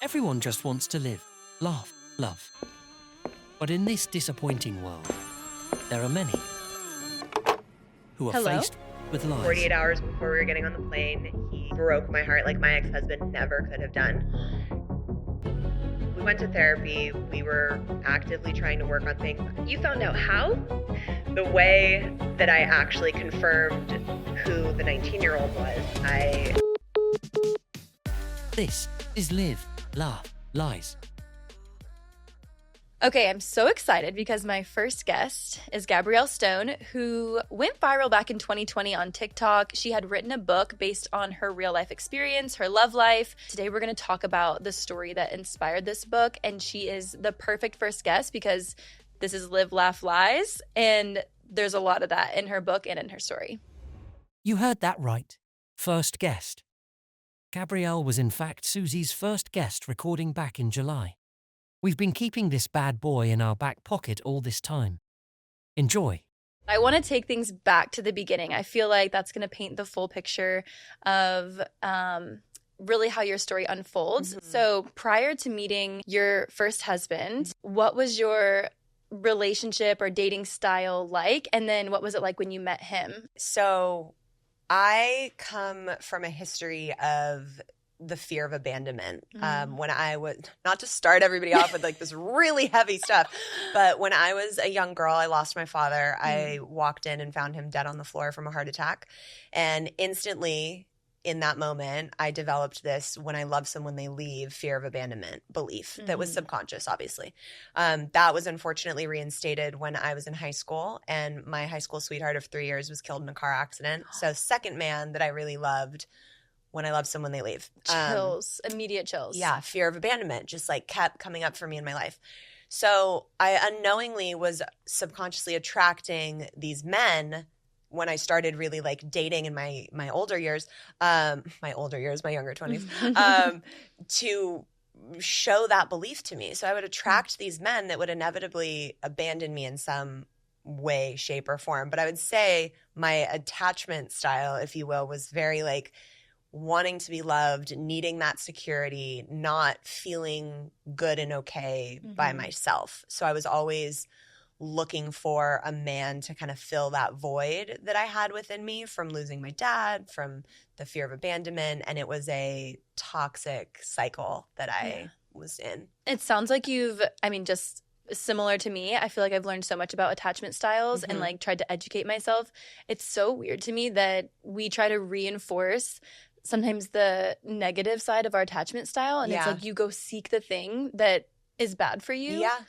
Everyone just wants to live, laugh, love. But in this disappointing world, there are many who are Hello? faced with lies. 48 hours before we were getting on the plane, he broke my heart like my ex-husband never could have done. We went to therapy. We were actively trying to work on things. You found out how? The way that I actually confirmed who the 19-year-old was, This is Live, Laugh, Lies. Okay, I'm so excited because my first guest is Gabrielle Stone, who went viral back in 2020 on TikTok. She had written a book based on her real life experience, her love life. Today, we're going to talk about the story that inspired this book, and she is the perfect first guest because this is Live, Laugh, Lies, and there's a lot of that in her book and in her story. You heard that right. First guest. Gabrielle was in fact Susie's first guest recording back in July. We've been keeping this bad boy in our back pocket all this time. Enjoy. I want to take things back to the beginning. I feel like that's going to paint the full picture of really how your story unfolds. Mm-hmm. So prior to meeting your first husband, what was your relationship or dating style like? And then what was it like when you met him? So I come from a history of the fear of abandonment. When I was, not to start everybody off with like this really heavy stuff, but when I was a young girl, I lost my father. I walked in and found him dead on the floor from a heart attack. And instantly in that moment, I developed this when I love someone, they leave fear of abandonment belief that was subconscious, obviously. That was unfortunately reinstated when I was in high school, and my high school sweetheart of 3 years was killed in a car accident. So second man that I really loved, when I love someone, they leave. Chills, immediate chills. Yeah, fear of abandonment just like kept coming up for me in my life. So I unknowingly was subconsciously attracting these men when I started really like dating in my older years, my younger 20s, to show that belief to me. So I would attract these men that would inevitably abandon me in some way, shape, or form. But I would say my attachment style, if you will, was very like wanting to be loved, needing that security, not feeling good and okay by myself. So I was always looking for a man to kind of fill that void that I had within me from losing my dad, from the fear of abandonment. And it was a toxic cycle that I was in. It sounds like just similar to me. I feel like I've learned so much about attachment styles and like tried to educate myself. It's so weird to me that we try to reinforce sometimes the negative side of our attachment style. And it's like you go seek the thing that is bad for you. Yeah.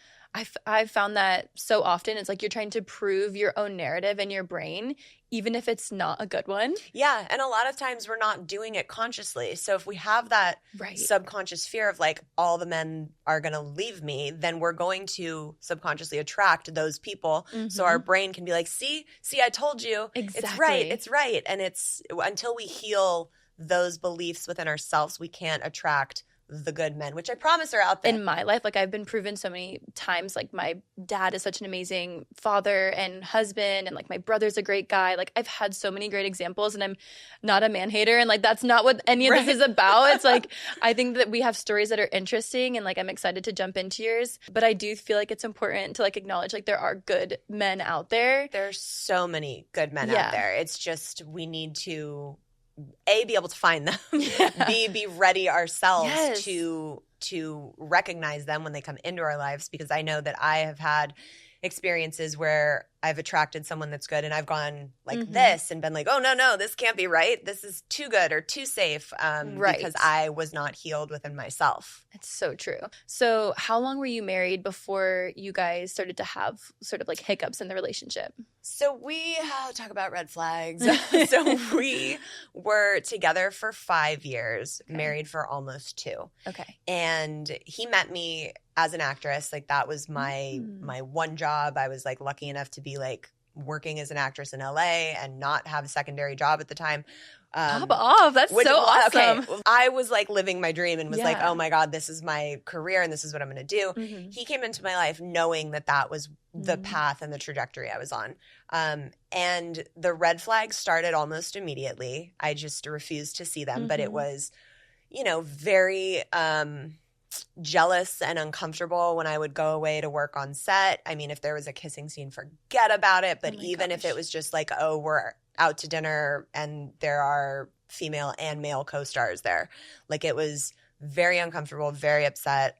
I've found that so often. It's like you're trying to prove your own narrative in your brain, even if it's not a good one. Yeah. And a lot of times we're not doing it consciously. So if we have that subconscious fear of like all the men are going to leave me, then we're going to subconsciously attract those people. So our brain can be like, see, I told you. Exactly. It's right. And it's until we heal those beliefs within ourselves, we can't attract the good men, which I promise are out there. In my life, like I've been proven so many times, like my dad is such an amazing father and husband, and like my brother's a great guy. Like I've had so many great examples, and I'm not a man hater, and like that's not what any of this is about. It's like I think that we have stories that are interesting, and like I'm excited to jump into yours. But I do feel like it's important to like acknowledge like there are good men out there. There's so many good men out there. It's just we need to be able to find them, be ready ourselves to recognize them when they come into our lives, because I know that I have had experiences where I've attracted someone that's good and I've gone like this and been like, oh, no, this can't be right. This is too good or too safe because I was not healed within myself. It's so true. So how long were you married before you guys started to have sort of like hiccups in the relationship? So we talk about red flags. So we were together for 5 years, married for almost 2. Okay. And he met me as an actress. Like that was my one job. I was like lucky enough to be like working as an actress in LA and not have a secondary job at the time. Pop off. That's so awesome. Okay. I was like living my dream and was like, oh my God, this is my career and this is what I'm going to do. He came into my life knowing that that was the path and the trajectory I was on. And the red flags started almost immediately. I just refused to see them, but it was, very jealous and uncomfortable when I would go away to work on set. I mean, if there was a kissing scene, forget about it. But even if it was just like, oh, we're out to dinner and there are female and male co-stars there, like it was very uncomfortable, very upset.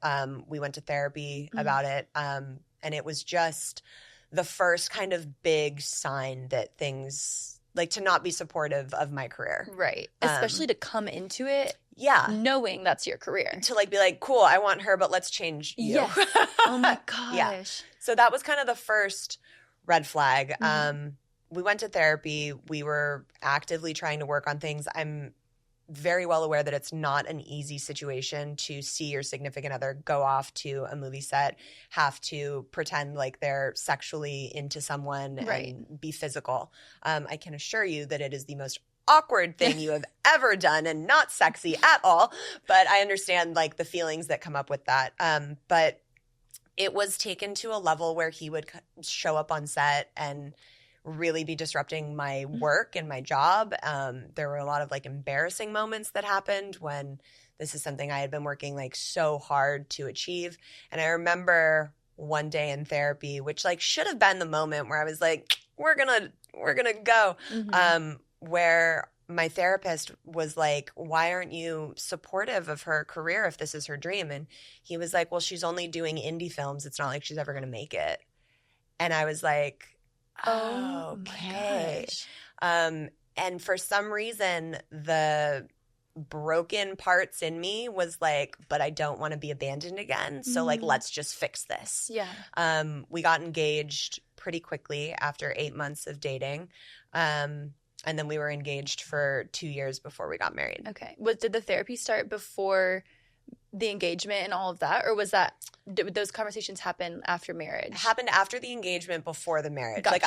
We went to therapy about it. And it was just the first kind of big sign that things like to not be supportive of my career. Right. Especially to come into it. Yeah. Knowing that's your career. To like be like, cool, I want her, but let's change you. Yes. Oh my gosh. Yeah. So that was kind of the first red flag. We went to therapy. We were actively trying to work on things. I'm very well aware that it's not an easy situation to see your significant other go off to a movie set, have to pretend like they're sexually into someone and be physical. I can assure you that it is the most awkward thing you have ever done and not sexy at all. But I understand like the feelings that come up with that. But it was taken to a level where he would show up on set and really be disrupting my work and my job. There were a lot of like embarrassing moments that happened when this is something I had been working like so hard to achieve. And I remember one day in therapy, which like should have been the moment where I was like, we're gonna go. Where my therapist was like, why aren't you supportive of her career if this is her dream? And he was like, well, she's only doing indie films. It's not like she's ever going to make it. And I was like, oh, okay. And for some reason, the broken parts in me was like, but I don't want to be abandoned again. So like, let's just fix this. Yeah. We got engaged pretty quickly after 8 months of dating. And then we were engaged for 2 years before we got married. Okay. Did the therapy start before the engagement and all of that? Or did those conversations happen after marriage? It happened after the engagement, before the marriage. Gotcha. Like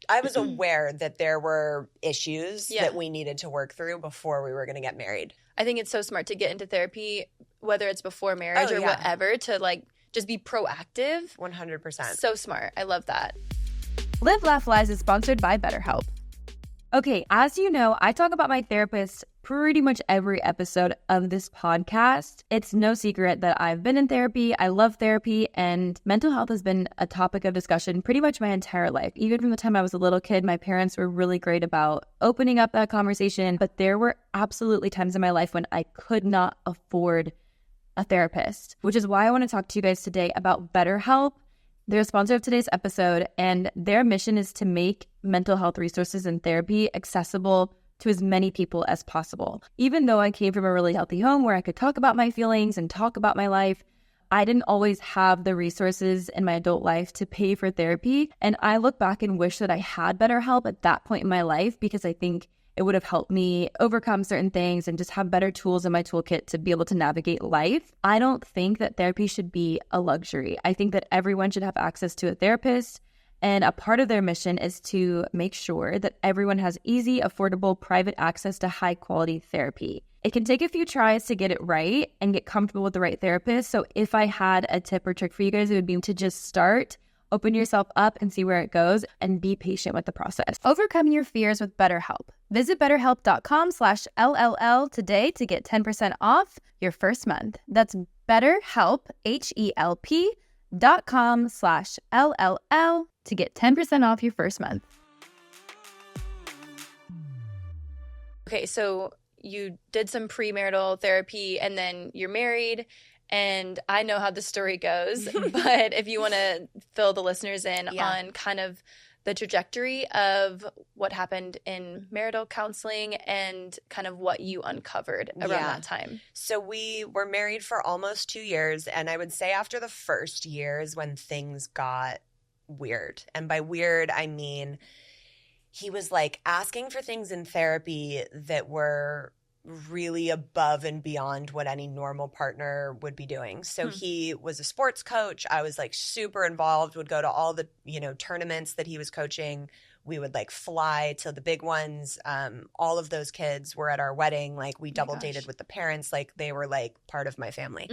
I was aware that there were issues that we needed to work through before we were going to get married. I think it's so smart to get into therapy, whether it's before marriage or whatever, to like just be proactive. 100%. So smart. I love that. Live Laugh Lies is sponsored by BetterHelp. Okay, as you know, I talk about my therapist pretty much every episode of this podcast. It's no secret that I've been in therapy. I love therapy, and mental health has been a topic of discussion pretty much my entire life. Even from the time I was a little kid, my parents were really great about opening up that conversation, but there were absolutely times in my life when I could not afford a therapist, which is why I want to talk to you guys today about BetterHelp. They're a sponsor of today's episode, and their mission is to make mental health resources and therapy accessible to as many people as possible. Even though I came from a really healthy home where I could talk about my feelings and talk about my life, I didn't always have the resources in my adult life to pay for therapy. And I look back and wish that I had BetterHelp at that point in my life, because I think it would have helped me overcome certain things and just have better tools in my toolkit to be able to navigate life. I don't think that therapy should be a luxury. I think that everyone should have access to a therapist. And a part of their mission is to make sure that everyone has easy, affordable, private access to high quality therapy. It can take a few tries to get it right and get comfortable with the right therapist. So if I had a tip or trick for you guys, it would be to just start. Open yourself up and see where it goes, and be patient with the process. Overcome your fears with BetterHelp. Visit BetterHelp.com/LLL today to get 10% off your first month. That's BetterHelp, HELP.com/LLL to get 10% off your first month. Okay, so you did some premarital therapy and then you're married. And I know how the story goes, but if you want to fill the listeners in on kind of the trajectory of what happened in marital counseling and kind of what you uncovered around that time. So we were married for almost 2 years, and I would say after the first year is when things got weird. And by weird, I mean he was like asking for things in therapy that were really above and beyond what any normal partner would be doing. So he was a sports coach. I was like super involved, would go to all the, tournaments that he was coaching. We would like fly to the big ones. All of those kids were at our wedding. Like we double dated with the parents. Like they were like part of my family.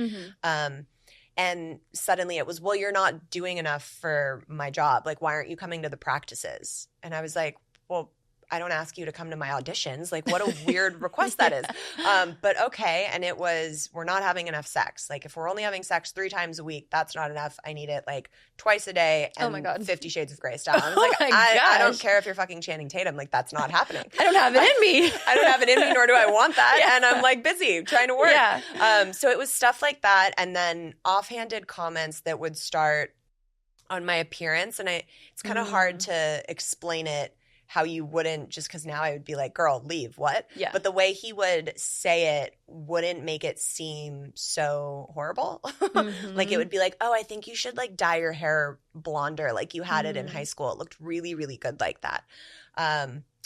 And suddenly it was, well, you're not doing enough for my job. Like, why aren't you coming to the practices? And I was like, well, I don't ask you to come to my auditions. Like, what a weird request that is. But okay. And it was, we're not having enough sex. Like, if we're only having sex 3 times a week, that's not enough. I need it like twice a day and Oh my God. 50 Shades of Grey style. I was like, Oh my I don't gosh. care if you're fucking Channing Tatum. Like, that's not happening. I don't have it in me. I don't have it in me, nor do I want that. Yeah. And I'm like busy trying to work. Yeah. So it was stuff like that. And then offhanded comments that would start on my appearance. And it's kind of hard to explain it how you wouldn't, just because now I would be like, girl, leave, what? Yeah. But the way he would say it wouldn't make it seem so horrible. Like, it would be like, oh, I think you should like dye your hair blonder like you had it in high school. It looked really, really good like that.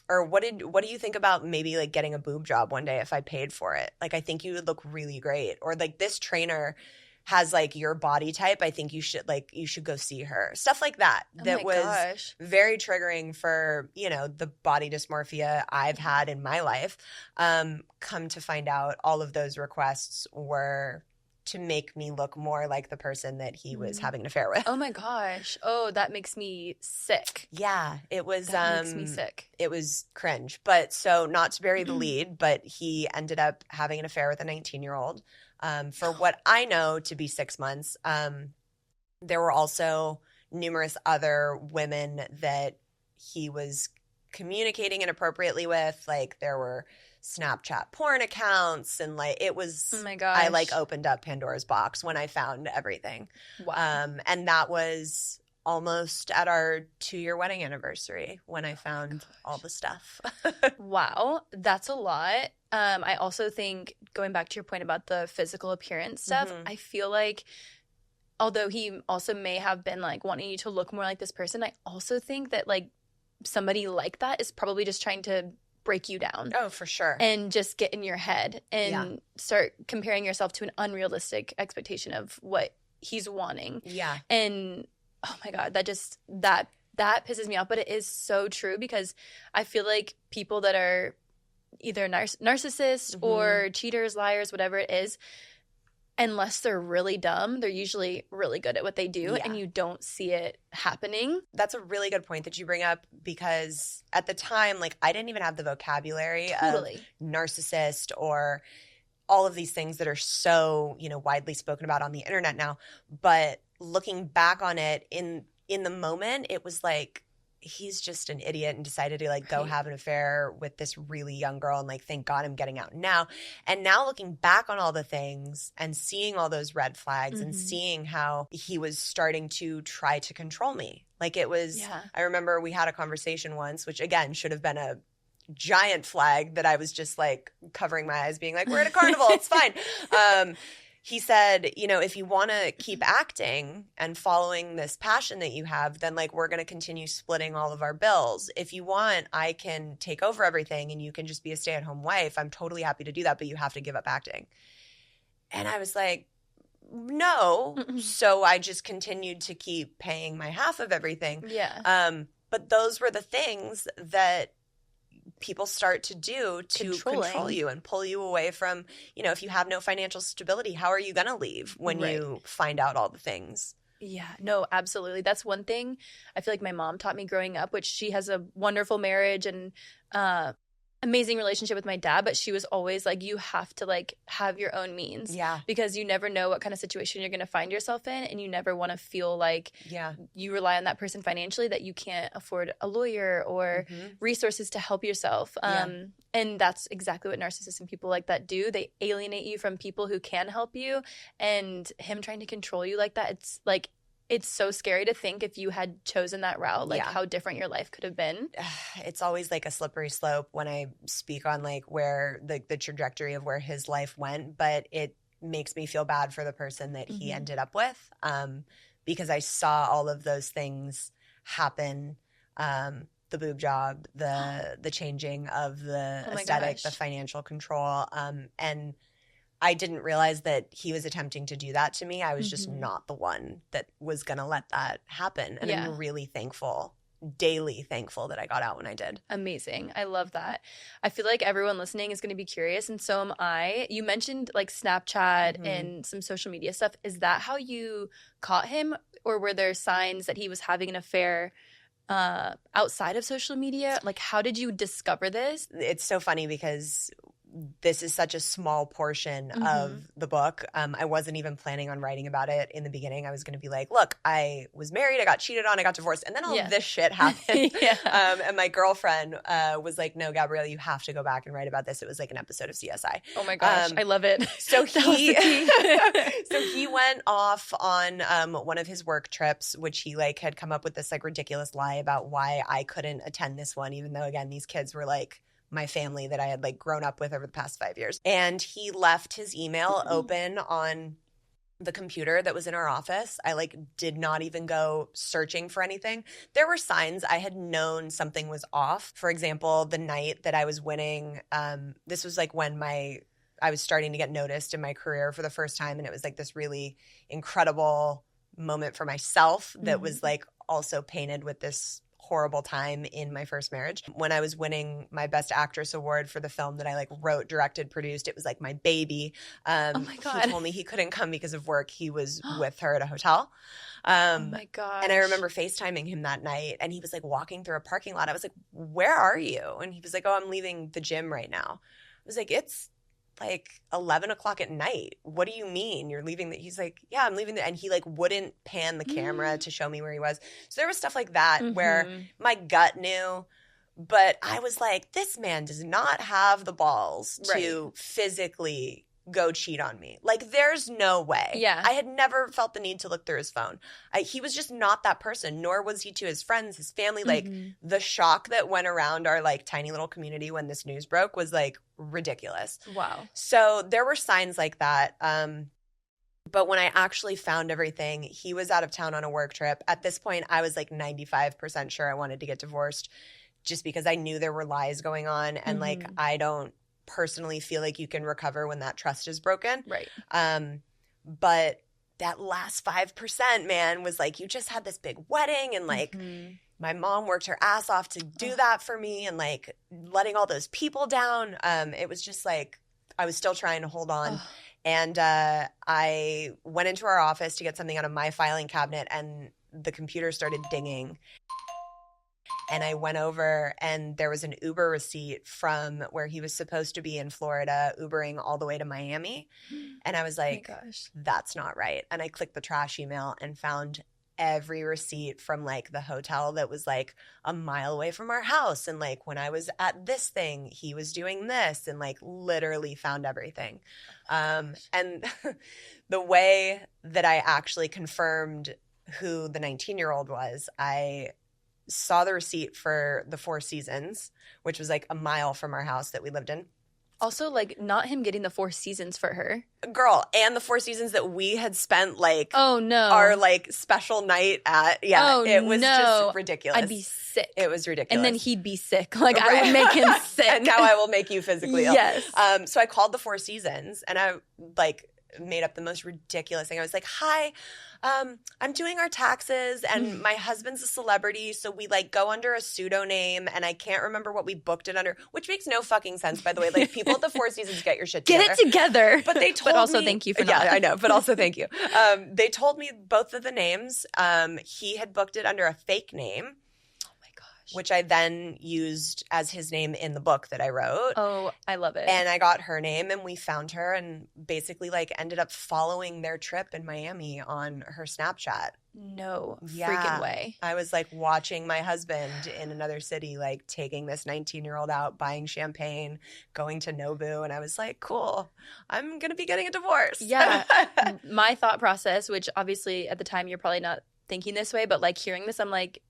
Or what do you think about maybe like getting a boob job one day if I paid for it? Like, I think you would look really great. Or like, this trainer has like your body type. I think you should go see her. Stuff like that. That was very triggering for, you know, the body dysmorphia I've had in my life. Come to find out, all of those requests were to make me look more like the person that he was having an affair with. Oh my gosh. Oh, that makes me sick. Yeah, it was. That makes me sick. It was cringe. But so, not to bury the lead, but he ended up having an affair with a 19-year-old. For what I know to be 6 months. There were also numerous other women that he was communicating inappropriately with. Like, there were Snapchat porn accounts, and like, it was, oh my gosh. I like opened up Pandora's box when I found everything. Wow. And that was almost at our 2-year wedding anniversary when I found all the stuff. Wow, that's a lot. I also think, going back to your point about the physical appearance stuff, I feel like, although he also may have been like wanting you to look more like this person, I also think that like somebody like that is probably just trying to break you down. Oh, for sure. And just get in your head and start comparing yourself to an unrealistic expectation of what he's wanting. Yeah. And oh my God, that pisses me off. But it is so true, because I feel like people that are either narcissists or cheaters, liars, whatever it is, unless they're really dumb, they're usually really good at what they do, and you don't see it happening. That's a really good point that you bring up, because at the time, like, I didn't even have the vocabulary of narcissist or all of these things that are so, you know, widely spoken about on the internet now. But looking back on it in the moment, it was like, he's just an idiot and decided to like go have an affair with this really young girl, and like, thank God I'm getting out now. And now looking back on all the things and seeing all those red flags and seeing how he was starting to try to control me. Like, it was, I remember we had a conversation once, which again should have been a giant flag, that I was just like covering my eyes being like, we're at a carnival, it's fine. He said, you know, if you want to keep acting and following this passion that you have, then like, we're going to continue splitting all of our bills. If you want, I can take over everything and you can just be a stay-at-home wife. I'm totally happy to do that, but you have to give up acting. And I was like, no. So I just continued to keep paying my half of everything. Yeah. But those were the things that people start to do to control you and pull you away from, you know, if you have no financial stability, how are you going to leave when you find out all the things? Yeah, no, absolutely. That's one thing I feel like my mom taught me growing up, which she has a wonderful marriage and amazing relationship with my dad, but she was always like, you have to like have your own means. Yeah. Because you never know what kind of situation you're going to find yourself in, and you never want to feel like you rely on that person financially, that you can't afford a lawyer or resources to help yourself. And that's exactly what narcissists and people like that do. They alienate you from people who can help you, and him trying to control you like that, it's like, it's so scary to think if you had chosen that route, like how different your life could have been. It's always like a slippery slope when I speak on like where the trajectory of where his life went, but it makes me feel bad for the person that he ended up with, because I saw all of those things happen. The boob job, the changing of the aesthetic, the financial control, and I didn't realize that he was attempting to do that to me. I was just not the one that was going to let that happen. And I'm really thankful, daily thankful, that I got out when I did. Amazing. I love that. I feel like everyone listening is going to be curious, and so am I. You mentioned like Snapchat and some social media stuff. Is that how you caught him, or were there signs that he was having an affair outside of social media? Like, how did you discover this? It's so funny because this is such a small portion of the book. I wasn't even planning on writing about it in the beginning. I was going to be like, look, I was married, I got cheated on, I got divorced, and then all of this shit happened. And my girlfriend was like, no, Gabrielle, you have to go back and write about this. It was like an episode of CSI. Oh my gosh, I love it. So he went off on one of his work trips, which he like had come up with this like ridiculous lie about why I couldn't attend this one, even though, again, these kids were like my family that I had like grown up with over the past 5 years. And he left his email open on the computer that was in our office. I like did not even go searching for anything. There were signs I had known something was off. For example, the night that I was winning, this was like when I was starting to get noticed in my career for the first time. And it was like this really incredible moment for myself that was like also painted with this horrible time in my first marriage. When I was winning my Best Actress award for the film that I like wrote, directed, produced, it was like my baby. Oh my God. He told me he couldn't come because of work. He was with her at a hotel. Oh my God. And I remember FaceTiming him that night, and he was like walking through a parking lot. I was like, where are you? And he was like, oh, I'm leaving the gym right now. I was like, it's like 11 o'clock at night. What do you mean you're leaving? He's like, yeah, I'm leaving. And he like wouldn't pan the camera to show me where he was. So there was stuff like that where my gut knew, but I was like, this man does not have the balls to physically go cheat on me. Like, there's no way. Yeah. I had never felt the need to look through his phone. He was just not that person, nor was he to his friends, his family. Like, the shock that went around our, like, tiny little community when this news broke was, like, ridiculous. Wow. So there were signs like that. But when I actually found everything, he was out of town on a work trip. At this point, I was, like, 95% sure I wanted to get divorced just because I knew there were lies going on. And, like, I don't personally feel like you can recover when that trust is broken. Right. But that last 5%, man, was like, you just had this big wedding and like my mom worked her ass off to do that for me and like letting all those people down. It was just like I was still trying to hold on. And I went into our office to get something out of my filing cabinet and the computer started dinging. And I went over and there was an Uber receipt from where he was supposed to be in Florida, Ubering all the way to Miami. And I was like, that's not right. And I clicked the trash email and found every receipt from like the hotel that was like a mile away from our house. And like when I was at this thing, he was doing this and like literally found everything. And the way that I actually confirmed who the 19-year-old was, I saw the receipt for the Four Seasons, which was like a mile from our house that we lived in. Also, like, not him getting the Four Seasons for her. Girl, and the Four Seasons that we had spent, like, our, like, special night at. Yeah, it was just ridiculous. I'd be sick. It was ridiculous. And then he'd be sick. Like, I would make him sick. And now I will make you physically ill. Yes. So I called the Four Seasons, and I, like, made up the most ridiculous thing. I was like, hi, I'm doing our taxes and my husband's a celebrity, so we like go under a pseudonym and I can't remember what we booked it under, which makes no fucking sense, by the way. Like, people at the Four Seasons, get your shit together. Get it together. But they told But also me, thank you for yeah, not. I know, but also thank you. They told me both of the names. He had booked it under a fake name, which I then used as his name in the book that I wrote. Oh, I love it. And I got her name and we found her and basically like ended up following their trip in Miami on her Snapchat. No freaking way. I was like watching my husband in another city, like taking this 19-year-old out, buying champagne, going to Nobu. And I was like, cool, I'm going to be getting a divorce. Yeah. My thought process, which obviously at the time you're probably not thinking this way, but like hearing this, I'm like,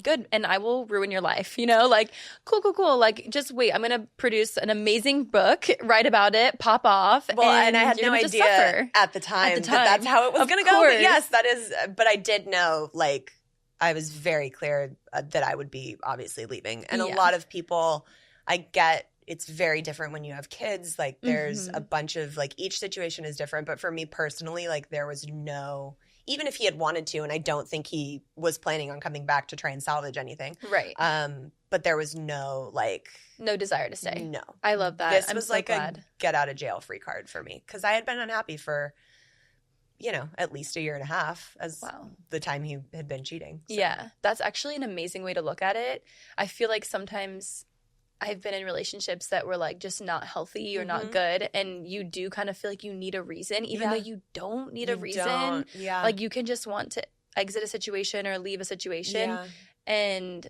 good, and I will ruin your life, you know? Like, cool. Like, just wait. I'm going to produce an amazing book, write about it, pop off. Well, and I had no idea at the time that that's how it was going to go. But yes, that is – but I did know, like, I was very clear that I would be obviously leaving. And a lot of people – I get it's very different when you have kids. Like, there's a bunch of – like, each situation is different. But for me personally, like, there was no – even if he had wanted to, and I don't think he was planning on coming back to try and salvage anything. Right. But there was no, like... no desire to stay. No. I love that. This I'm was so like glad. a get-out-of-jail-free card for me. Because I had been unhappy for at least a year and a half as Wow. the time he had been cheating. So. Yeah, that's actually an amazing way to look at it. I feel like sometimes I've been in relationships that were like just not healthy or not good, and you do kind of feel like you need a reason, even though you don't need a reason. Yeah. Like you can just want to exit a situation or leave a situation. Yeah. And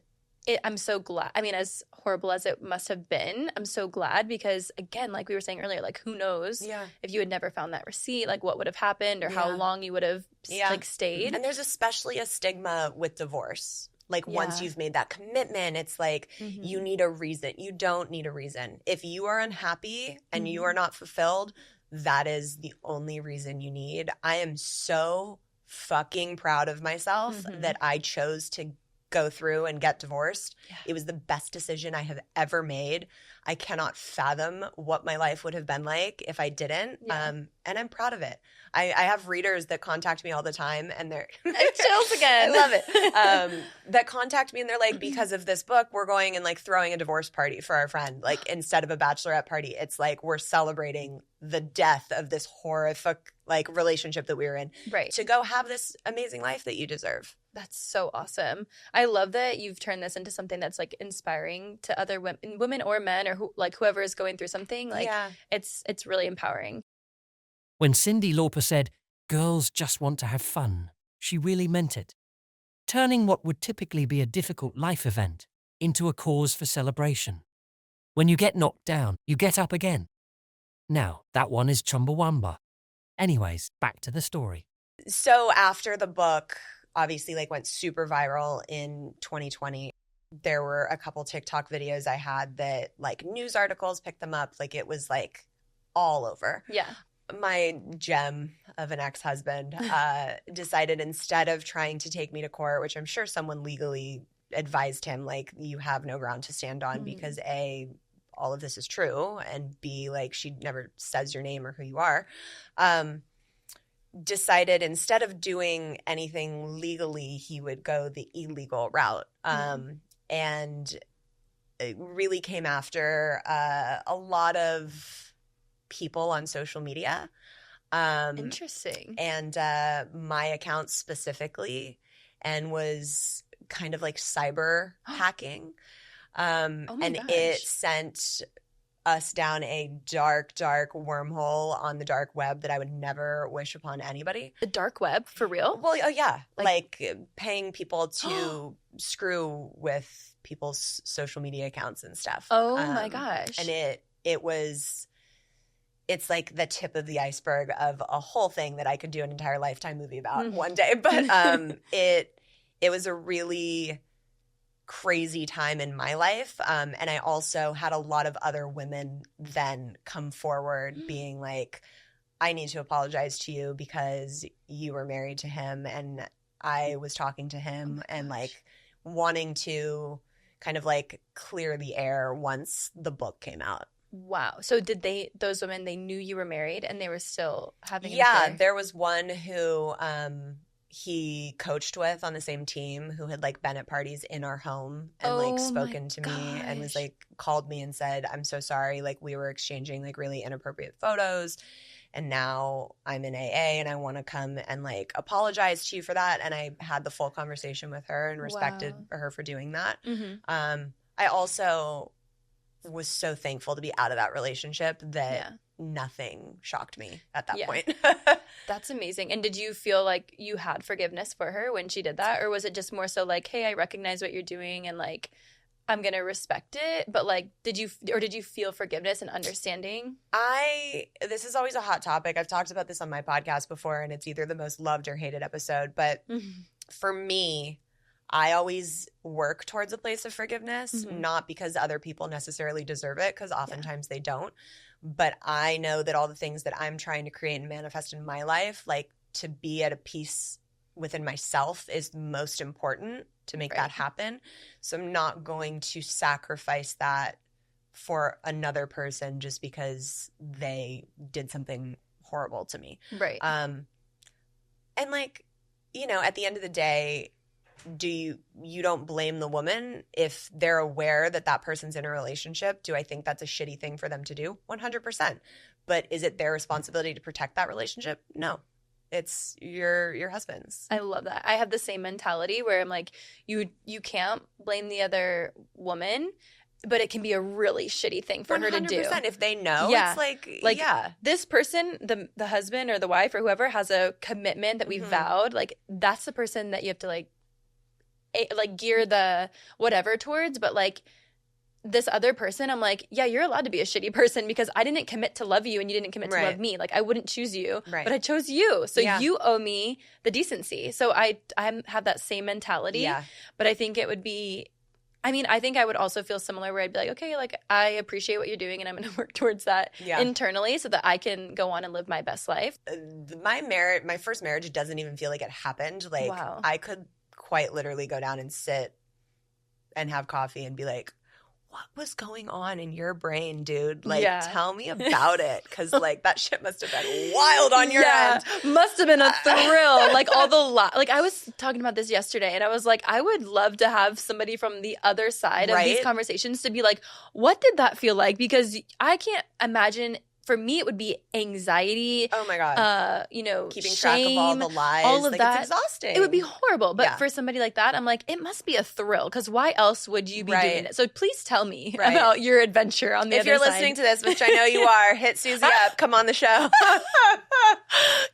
I'm so glad. I mean, as horrible as it must have been, I'm so glad because, again, like we were saying earlier, like who knows if you had never found that receipt, like what would have happened or how long you would have like stayed. And there's especially a stigma with divorce. Like once you've made that commitment, it's like you need a reason. You don't need a reason. If you are unhappy and you are not fulfilled, that is the only reason you need. I am so fucking proud of myself that I chose to go through and get divorced. It was the best decision I have ever made. I cannot fathom what my life would have been like if I didn't. And I'm proud of it. I have readers that contact me all the time and they're chills again. I love it. That contact me and they're like, because of this book, we're going and like throwing a divorce party for our friend. Like instead of a bachelorette party, it's like we're celebrating the death of this horrific like relationship that we were in. Right. To go have this amazing life that you deserve. That's so awesome. I love that you've turned this into something that's like inspiring to other women or men or whoever is going through something. Like it's really empowering. When Cyndi Lauper said, "Girls just want to have fun," she really meant it, turning what would typically be a difficult life event into a cause for celebration. When you get knocked down, you get up again. Now, that one is Chumbawamba. Anyways, back to the story. So after the book obviously like went super viral in 2020, there were a couple TikTok videos I had that like news articles picked them up. Like it was like all over. Yeah. My gem of an ex-husband decided instead of trying to take me to court, which I'm sure someone legally advised him, like, you have no ground to stand on because A, all of this is true, and B, like, she never says your name or who you are, decided instead of doing anything legally, he would go the illegal route. And it really came after a lot of people on social media. Interesting. And my account specifically, and was kind of like cyber hacking. And it sent us down a dark, dark wormhole on the dark web that I would never wish upon anybody. The dark web? For real? Well, oh yeah. Like paying people to screw with people's social media accounts and stuff. Oh my gosh. And it's like the tip of the iceberg of a whole thing that I could do an entire Lifetime movie about one day. But it was a really crazy time in my life. And I also had a lot of other women then come forward being like, I need to apologize to you because you were married to him and I was talking to him, and like wanting to kind of like clear the air once the book came out. Wow. So did those women, they knew you were married and they were still having an Yeah, affair? there was one who he coached with on the same team who had like been at parties in our home and like spoken to me and was like called me and said, I'm so sorry. Like we were exchanging like really inappropriate photos and now I'm in AA and I want to come and like apologize to you for that. And I had the full conversation with her and respected her for doing that. I also was so thankful to be out of that relationship that nothing shocked me at that point. That's amazing. And did you feel like you had forgiveness for her when she did that? Or was it just more so like, hey, I recognize what you're doing and like, I'm going to respect it? But like, did you feel forgiveness and understanding? This is always a hot topic. I've talked about this on my podcast before, and it's either the most loved or hated episode. But for me, I always work towards a place of forgiveness, not because other people necessarily deserve it, because oftentimes they don't. But I know that all the things that I'm trying to create and manifest in my life, like to be at a peace within myself is most important to make that happen. So I'm not going to sacrifice that for another person just because they did something horrible to me. Right. And like, you know, at the end of the day, you don't blame the woman if they're aware that that person's in a relationship. Do I think that's a shitty thing for them to do? 100%. But is it their responsibility to protect that relationship? No, it's your husband's. I love that. I have the same mentality where I'm like, you can't blame the other woman, but it can be a really shitty thing for her to do. 100%. If they know, Yeah. it's like Like, this person, the husband or the wife or whoever has a commitment that we vowed, like, that's the person that you have to, like gear the whatever towards. But, like, this other person, I'm like, yeah, you're allowed to be a shitty person because I didn't commit to love you and you didn't commit to love me. Like, I wouldn't choose you, but I chose you. So you owe me the decency. So I have that same mentality. Yeah. But I think it would be, I mean, I think I would also feel similar where I'd be like, okay, like, I appreciate what you're doing and I'm going to work towards that internally so that I can go on and live my best life. My first marriage doesn't even feel like it happened. Like, I could quite literally go down and sit and have coffee and be like, what was going on in your brain, dude? Like, tell me about it. Because, like, that shit must have been wild on your end. Must have been a thrill. Like, all the like, I was talking about this yesterday, and I was like, I would love to have somebody from the other side of these conversations to be like, what did that feel like? Because I can't imagine. For me, it would be anxiety. Oh my God. shame, keeping track of all the lies. All of like, that. It's exhausting. It would be horrible. But for somebody like that, I'm like, it must be a thrill. Because why else would you be doing it? So please tell me about your adventure on the other side. If you're listening to this, which I know you are, hit Susie up. Come on the show.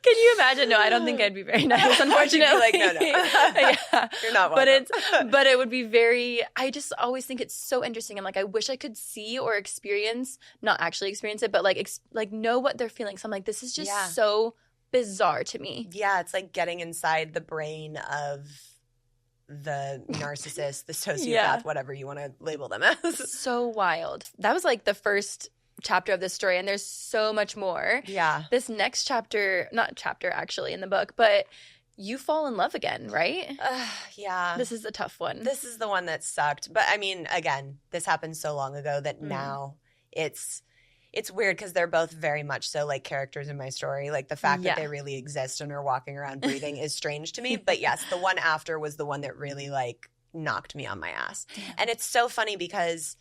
Can you imagine? No, I don't think I'd be very nice, unfortunately. Like, no. You're not welcome. But it would be very, I just always think it's so interesting. I'm like, I wish I could see or experience, not actually experience it, but like know what they're feeling. So I'm like, this is just so bizarre to me. Yeah, it's like getting inside the brain of the narcissist, the sociopath, whatever you want to label them as. So wild. That was like the first chapter of this story, and there's so much more. Yeah. This next chapter, not chapter actually in the book, but you fall in love again, right? Yeah. This is a tough one. This is the one that sucked. But I mean, again, this happened so long ago that now it's weird because they're both very much so like characters in my story. Like the fact that they really exist and are walking around breathing is strange to me. But yes, the one after was the one that really like knocked me on my ass. Damn. And it's so funny because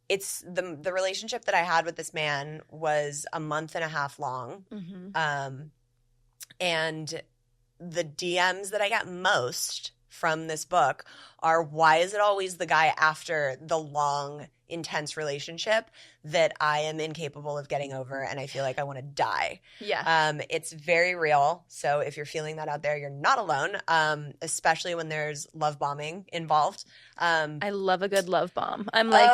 it's the relationship that I had with this man was a month and a half long. And the DMs that I get most from this book are, why is it always the guy after the long, intense relationship that I am incapable of getting over and I feel like I want to die? Yeah. It's very real. So if you're feeling that out there, you're not alone, especially when there's love bombing involved. I love a good love bomb. I'm like,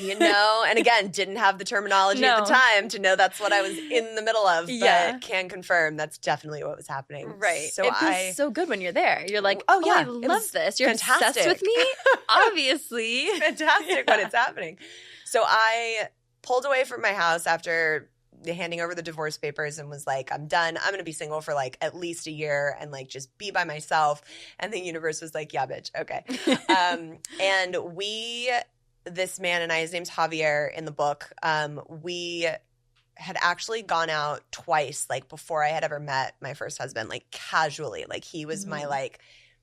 and again, didn't have the terminology at the time to know that's what I was in the middle of, but can confirm that's definitely what was happening. Right. So it feels so good when you're there. You're like, oh yeah, I love this. You're fantastic. Obsessed with me? Obviously. It's fantastic when it's happening. So I pulled away from my house after handing over the divorce papers and was like, I'm done. I'm going to be single for like at least a year and like just be by myself. And the universe was like, yeah, bitch. Okay. And this man and I, his name's Javier in the book, we had actually gone out twice, like before I had ever met my first husband, like casually. Like he was my like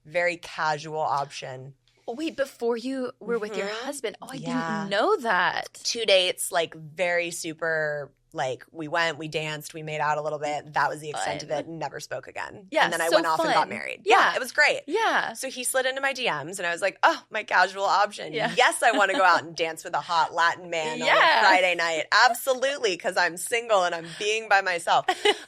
very casual option. Wait, before you were with your husband? Oh, I didn't know that. 2 dates, like very super, like we went, we danced, we made out a little bit. That was the extent of it. Never spoke again. Yeah, and then I went off and got married. Yeah, it was great. Yeah. So he slid into my DMs and I was like, oh, my casual option. Yeah. Yes, I want to go out and dance with a hot Latin man on a Friday night. Absolutely, because I'm single and I'm being by myself.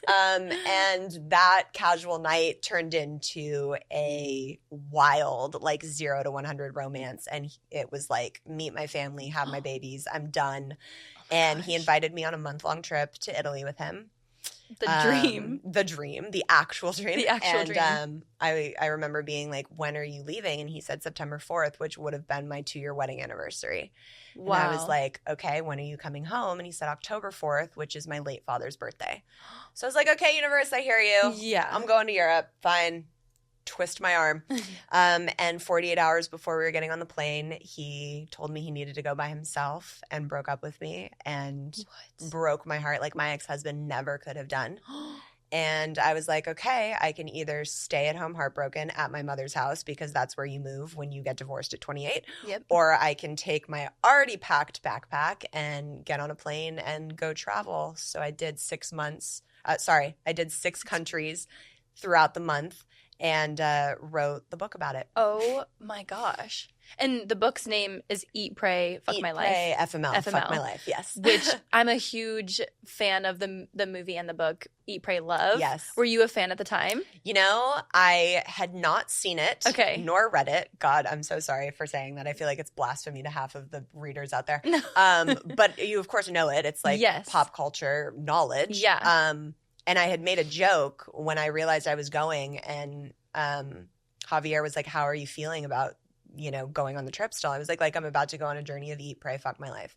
And that casual night turned into a wild, like 0 to 100 romance. And it was like, meet my family, have my babies, I'm done. And he invited me on a month-long trip to Italy with him. The dream. The actual dream. The actual dream. I remember being like, when are you leaving? And he said September 4th, which would have been my 2-year wedding anniversary. Wow. And I was like, okay, when are you coming home? And he said October 4th, which is my late father's birthday. So I was like, okay, universe, I hear you. Yeah. I'm going to Europe. Fine. Twist my arm. And 48 hours before we were getting on the plane, he told me he needed to go by himself and broke up with me and broke my heart like my ex-husband never could have done. And I was like, okay, I can either stay at home heartbroken at my mother's house because that's where you move when you get divorced at 28, or I can take my already packed backpack and get on a plane and go travel. So I did 6 months. I did 6 countries. throughout the month and wrote the book about it. Oh my gosh. And the book's name is Eat, Pray, Fuck Eat, My Pray, Life. FML, Fuck My Life, yes. Which I'm a huge fan of the movie and the book Eat, Pray, Love. Yes. Were you a fan at the time? You know, I had not seen it, Okay. nor read it. God, I'm so sorry for saying that. I feel like it's blasphemy to half of the readers out there. No. But you, of course, know it. It's like Yes. pop culture knowledge. Yeah. And I had made a joke when I realized I was going, and Javier was like, "How are you feeling about, going on the trip still?" I was like I'm about to go on a journey of Eat, Pray, Fuck My Life.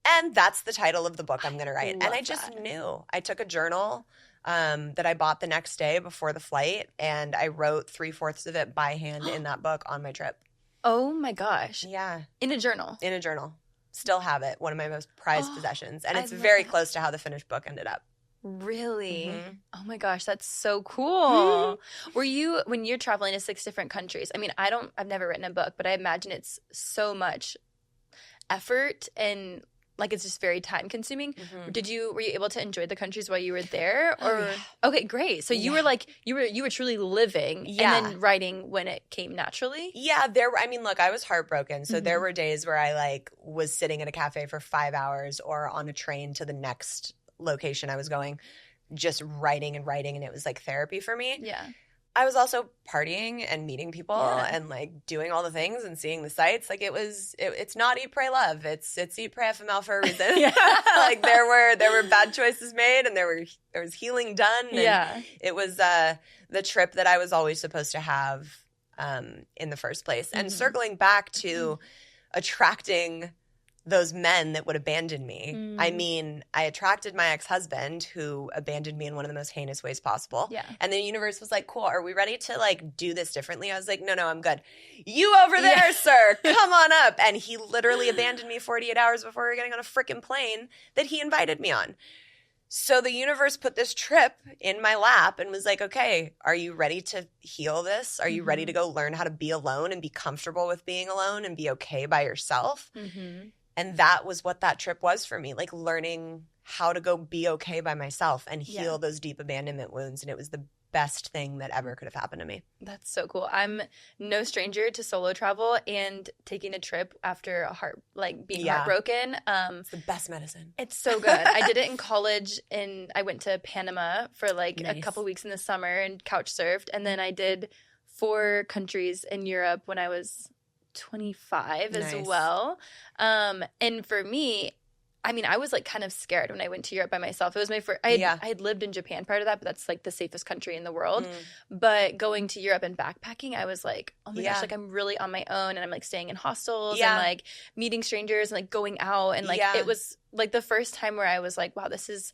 And that's the title of the book I'm going to write. And I just knew. I took a journal that I bought the next day before the flight, and I wrote 3/4 of it by hand in that book on my trip. Oh my gosh. Yeah. In a journal. In a journal. Still have it. One of my most prized possessions. And it's I love very that. close to how the finished book ended up. Really? Mhm. Oh my gosh, that's so cool. Were you, when you're traveling to 6 different countries, I mean, I've never written a book, but I imagine it's so much effort and like it's just very time consuming. Mhm. Were you able to enjoy the countries while you were there? Oh, Or yeah. Okay, great. So you were like you were truly living Yeah. and then writing when it came naturally? Yeah, look, I was heartbroken. So there were days where I was sitting at a cafe for 5 hours or on a train to the next location I was going, just writing and writing, and it was like therapy for me. Yeah. I was also partying and meeting people Yeah. and doing all the things and seeing the sights. It's not Eat, Pray, Love. It's Eat, Pray, FML for a reason. Yeah. there were bad choices made, and there was healing done. And Yeah. it was the trip that I was always supposed to have in the first place. And circling back to attracting those men that would abandon me. I mean, I attracted my ex-husband who abandoned me in one of the most heinous ways possible. Yeah. And the universe was like, "Cool, are we ready to do this differently?" I was like, no, I'm good. You over there, Yeah. sir, come on up. And he literally abandoned me 48 hours before we were getting on a freaking plane that he invited me on. So the universe put this trip in my lap and was like, "Okay, are you ready to heal this? Are you ready to go learn how to be alone and be comfortable with being alone and be okay by yourself?" And that was what that trip was for me, learning how to go be okay by myself and heal those deep abandonment wounds. And it was the best thing that ever could have happened to me. That's so cool. I'm no stranger to solo travel and taking a trip after being heartbroken. It's the best medicine. It's so good. I did it in college, and I went to Panama for a Nice. couple weeks in the summer and couch surfed. And then I did 4 countries in Europe when I was 25 as Nice. well. And for me, I mean, I was kind of scared when I went to Europe by myself. It was my first. I had lived in Japan prior to that, but that's the safest country in the world. But going to Europe and backpacking, I was like, oh my gosh, I'm really on my own, and I'm staying in hostels and meeting strangers and going out, and it was the first time where I was like, wow, this is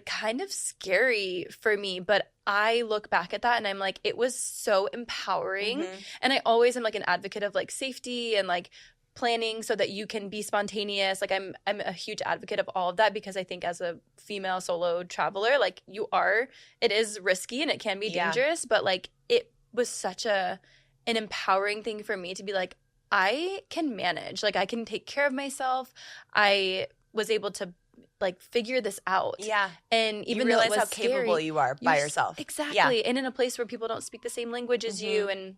kind of scary for me. But I look back at that and I'm like, it was so empowering. And I always am an advocate of safety and planning so that you can be spontaneous. I'm a huge advocate of all of that, because I think as a female solo traveler, it is risky and it can be dangerous, but it was such an empowering thing for me to be I can manage, I can take care of myself. I was able to figure this out. Yeah. And even you though realize it was how capable scary, you are by yourself. Exactly. Yeah. And in a place where people don't speak the same language as you, and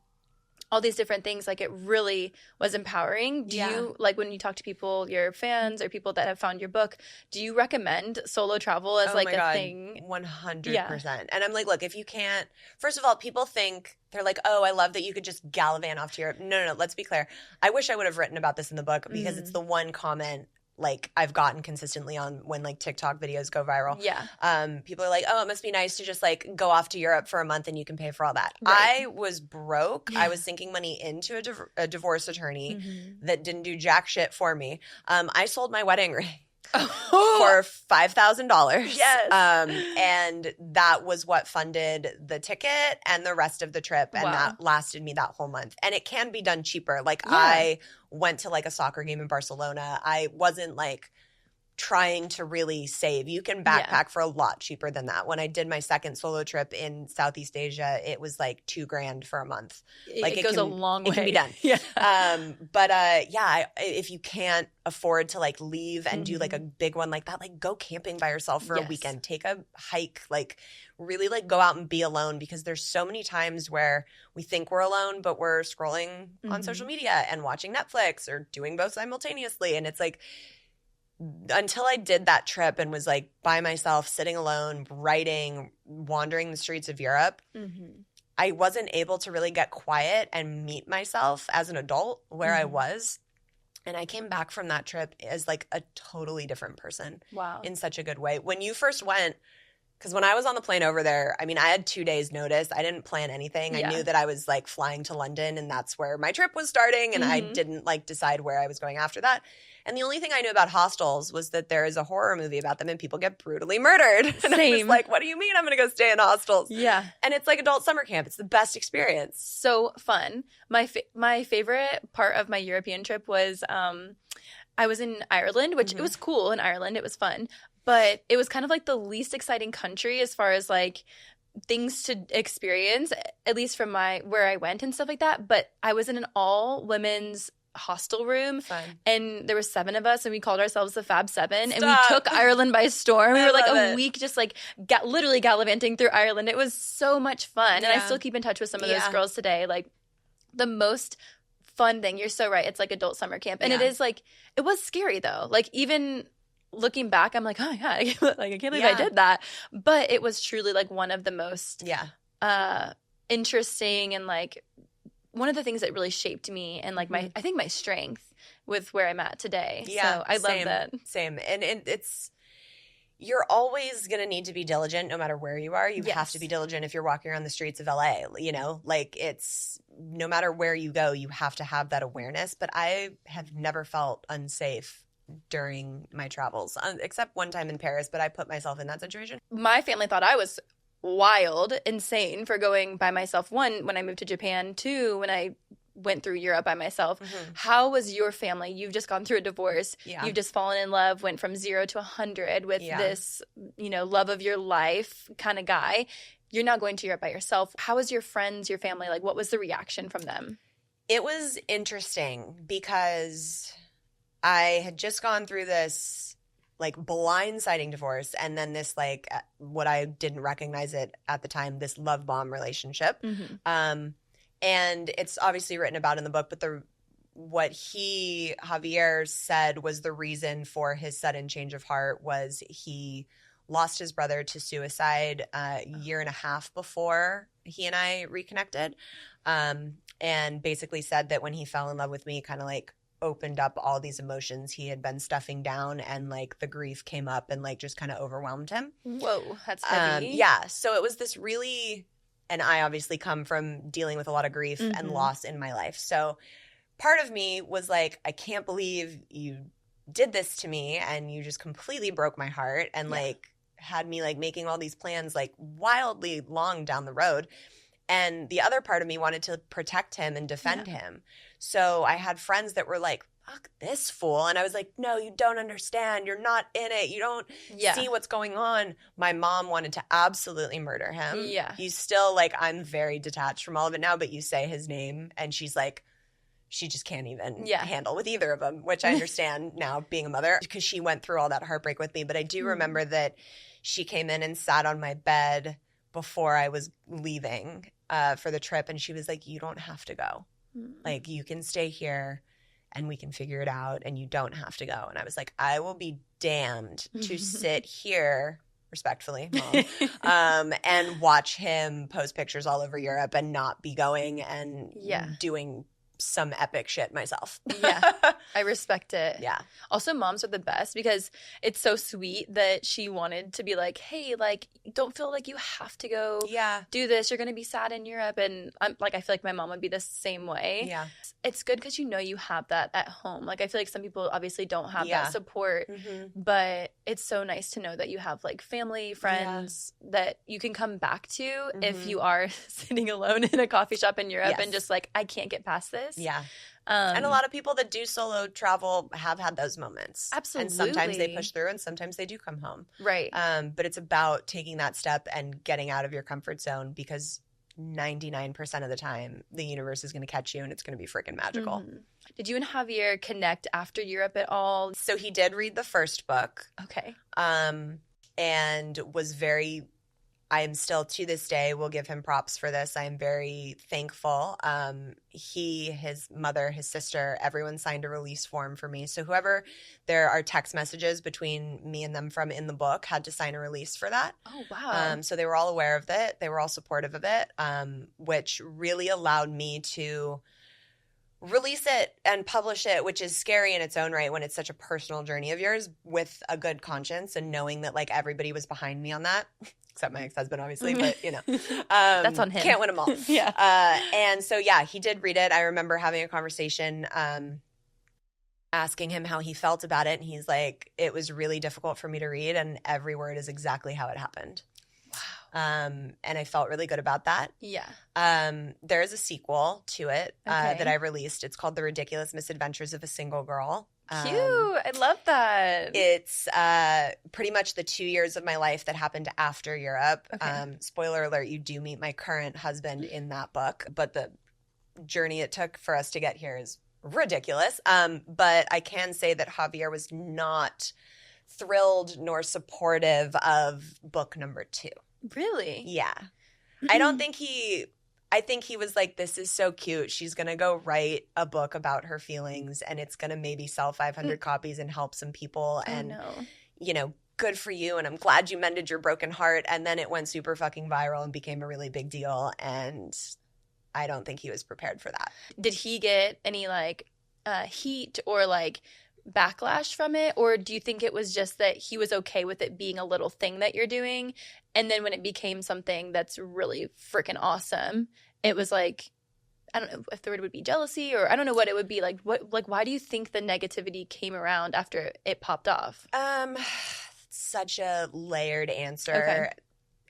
all these different things, it really was empowering. Do you, when you talk to people, your fans or people that have found your book, do you recommend solo travel as a thing? 100%. Yeah. And I'm like, look, if you can't, first of all, people think, they're like, oh, I love that you could just gallivant off to Europe. No, let's be clear. I wish I would have written about this in the book, because it's the one comment I've gotten consistently on when TikTok videos go viral. Yeah. People are like, oh, it must be nice to just go off to Europe for a month and you can pay for all that. Right. I was broke. Yeah. I was sinking money into a divorce attorney that didn't do jack shit for me. I sold my wedding ring for $5,000. Yes. And that was what funded the ticket and the rest of the trip. And that lasted me that whole month. And it can be done cheaper. I went to a soccer game in Barcelona. I wasn't trying to really save. You can backpack for a lot cheaper than that. When I did my second solo trip in Southeast Asia, it was like $2,000 for a month. Like it goes a long way. It can be done. Yeah. But if you can't afford to like leave and do like a big one like that, like go camping by yourself for a weekend, take a hike, like really like go out and be alone, because there's so many times where we think we're alone, but we're scrolling on social media and watching Netflix or doing both simultaneously. And it's like, until I did that trip and was like by myself, sitting alone, writing, wandering the streets of Europe, I wasn't able to really get quiet and meet myself as an adult where I was. And I came back from that trip as like a totally different person. Wow. In such a good way. When you first went, because when I was on the plane over there, I mean, I had 2 days notice. I didn't plan anything. I knew that I was like flying to London and that's where my trip was starting. And I didn't like decide where I was going after that. And the only thing I knew about hostels was that there is a horror movie about them and people get brutally murdered. And I was like, what do you mean I'm going to go stay in hostels? Yeah. And it's like adult summer camp. It's the best experience. So fun. My favorite part of my European trip was I was in Ireland, which it was cool in Ireland. It was fun. But it was kind of like the least exciting country as far as like things to experience, at least from where I went and stuff like that. But I was in an all women's hostel room. Fun. And there were 7 of us and we called ourselves the Fab Seven. And we took Ireland by storm. We were like a week just like literally gallivanting through Ireland. It was so much fun. And I still keep in touch with some of those girls today. Like the most fun thing. You're so right. It's like adult summer camp. And it is like, it was scary though. Like even looking back, I'm like, oh my God, I can't believe I did that. But it was truly like one of the most interesting and like one of the things that really shaped me and like I think my strength with where I'm at today. Yeah. So I love that. Same. And it's, you're always going to need to be diligent no matter where you are. You have to be diligent if you're walking around the streets of LA, you know, like it's no matter where you go, you have to have that awareness. But I have never felt unsafe during my travels, except one time in Paris, but I put myself in that situation. My family thought I was wild, insane for going by myself. 1, when I moved to Japan. 2, when I went through Europe by myself. How was your family? You've just gone through a divorce. You've just fallen in love, went from 0 to 100 with this, you know, love of your life kind of guy. You're now going to Europe by yourself. How was your friends, your family? Like, what was the reaction from them? It was interesting because I had just gone through this like blindsiding divorce and then this like what I didn't recognize it at the time, this love bomb relationship. And it's obviously written about in the book, but what Javier said was the reason for his sudden change of heart was he lost his brother to suicide a year and a half before he and I reconnected, and basically said that when he fell in love with me, kind of like opened up all these emotions he had been stuffing down, and like the grief came up and like just kind of overwhelmed him. Whoa, that's heavy. So it was this really, and I obviously come from dealing with a lot of grief and loss in my life. So part of me was like, I can't believe you did this to me and you just completely broke my heart and like had me like making all these plans like wildly long down the road. And the other part of me wanted to protect him and defend him. So I had friends that were like, fuck this fool. And I was like, no, you don't understand. You're not in it. You don't see what's going on. My mom wanted to absolutely murder him. Yeah. You still like, I'm very detached from all of it now, but you say his name and she's like, she just can't even handle with either of them, which I understand now being a mother because she went through all that heartbreak with me. But I do remember that she came in and sat on my bed before I was leaving for the trip. And she was like, you don't have to go. Like, you can stay here and we can figure it out and you don't have to go. And I was like, I will be damned to sit here, respectfully, Mom, and watch him post pictures all over Europe and not be going and doing some epic shit myself. I respect it. Yeah. Also, moms are the best because it's so sweet that she wanted to be like, hey, like, don't feel like you have to go do this. You're going to be sad in Europe. And I'm like, I feel like my mom would be the same way. Yeah. It's good because you know you have that at home. Like, I feel like some people obviously don't have that support, but it's so nice to know that you have like family, friends that you can come back to if you are sitting alone in a coffee shop in Europe and just like, I can't get past this. ridiculous. Yeah. And a lot of people that do solo travel have had those moments. Absolutely. And sometimes they push through and sometimes they do come home. Right. But it's about taking that step and getting out of your comfort zone, because 99% of the time the universe is going to catch you and it's going to be freaking magical. Mm-hmm. Did you and Javier connect after Europe at all? So he did read the first book. Okay. And was very, I am still to this day, will give him props for this. I am very thankful. He, his mother, his sister, everyone signed a release form for me. So whoever there are text messages between me and them from in the book had to sign a release for that. Oh, wow. So they were all aware of it. They were all supportive of it, which really allowed me to release it and publish it, which is scary in its own right when it's such a personal journey of yours, with a good conscience and knowing that like everybody was behind me on that. Except my ex-husband, obviously, but, you know. That's on him. Can't win them all. Yeah. And so, yeah, he did read it. I remember having a conversation asking him how he felt about it. And he's like, it was really difficult for me to read, and every word is exactly how it happened. Wow. And I felt really good about that. Yeah. There is a sequel to it that I released. It's called The Ridiculous Misadventures of a Single Girl. Cute. I love that. It's pretty much the 2 years of my life that happened after Europe. Okay. Spoiler alert, you do meet my current husband in that book, but the journey it took for us to get here is ridiculous. But I can say that Javier was not thrilled nor supportive of book number 2. Really? Yeah. I don't think I think he was like, this is so cute. She's going to go write a book about her feelings and it's going to maybe sell 500 copies and help some people. And, you know, good for you. And I'm glad you mended your broken heart. And then it went super fucking viral and became a really big deal. And I don't think he was prepared for that. Did he get any like heat or like backlash from it? Or do you think it was just that he was okay with it being a little thing that you're doing, and then when it became something that's really freaking awesome, it was like, I don't know if the word would be jealousy, or I don't know what it would be like. Why do you think the negativity came around after it popped off? Such a layered answer. Okay.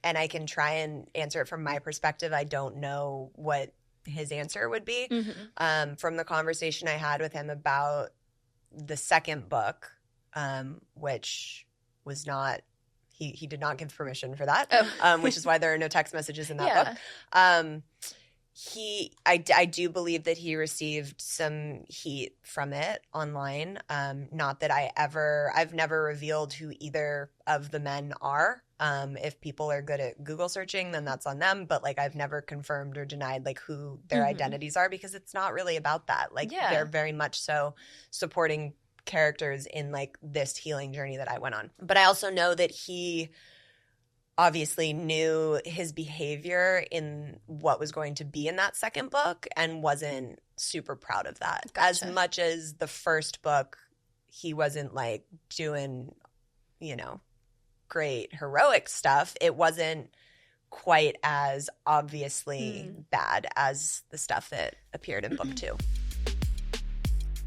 And I can try and answer it from my perspective. I don't know what his answer would be. Mm-hmm. From the conversation I had with him about the second book, which was not, he did not give permission for that, which is why there are no text messages in that book. I do believe that he received some heat from it online. Not that I've never revealed who either of the men are. If people are good at Google searching, then that's on them. But like, I've never confirmed or denied like who their identities are, because it's not really about that. Like, they're very much so supporting characters in like this healing journey that I went on. But I also know that he obviously knew his behavior in what was going to be in that second book and wasn't super proud of that. Gotcha. As much as the first book, he wasn't like doing, you know, great heroic stuff. It wasn't quite as obviously bad as the stuff that appeared in book 2.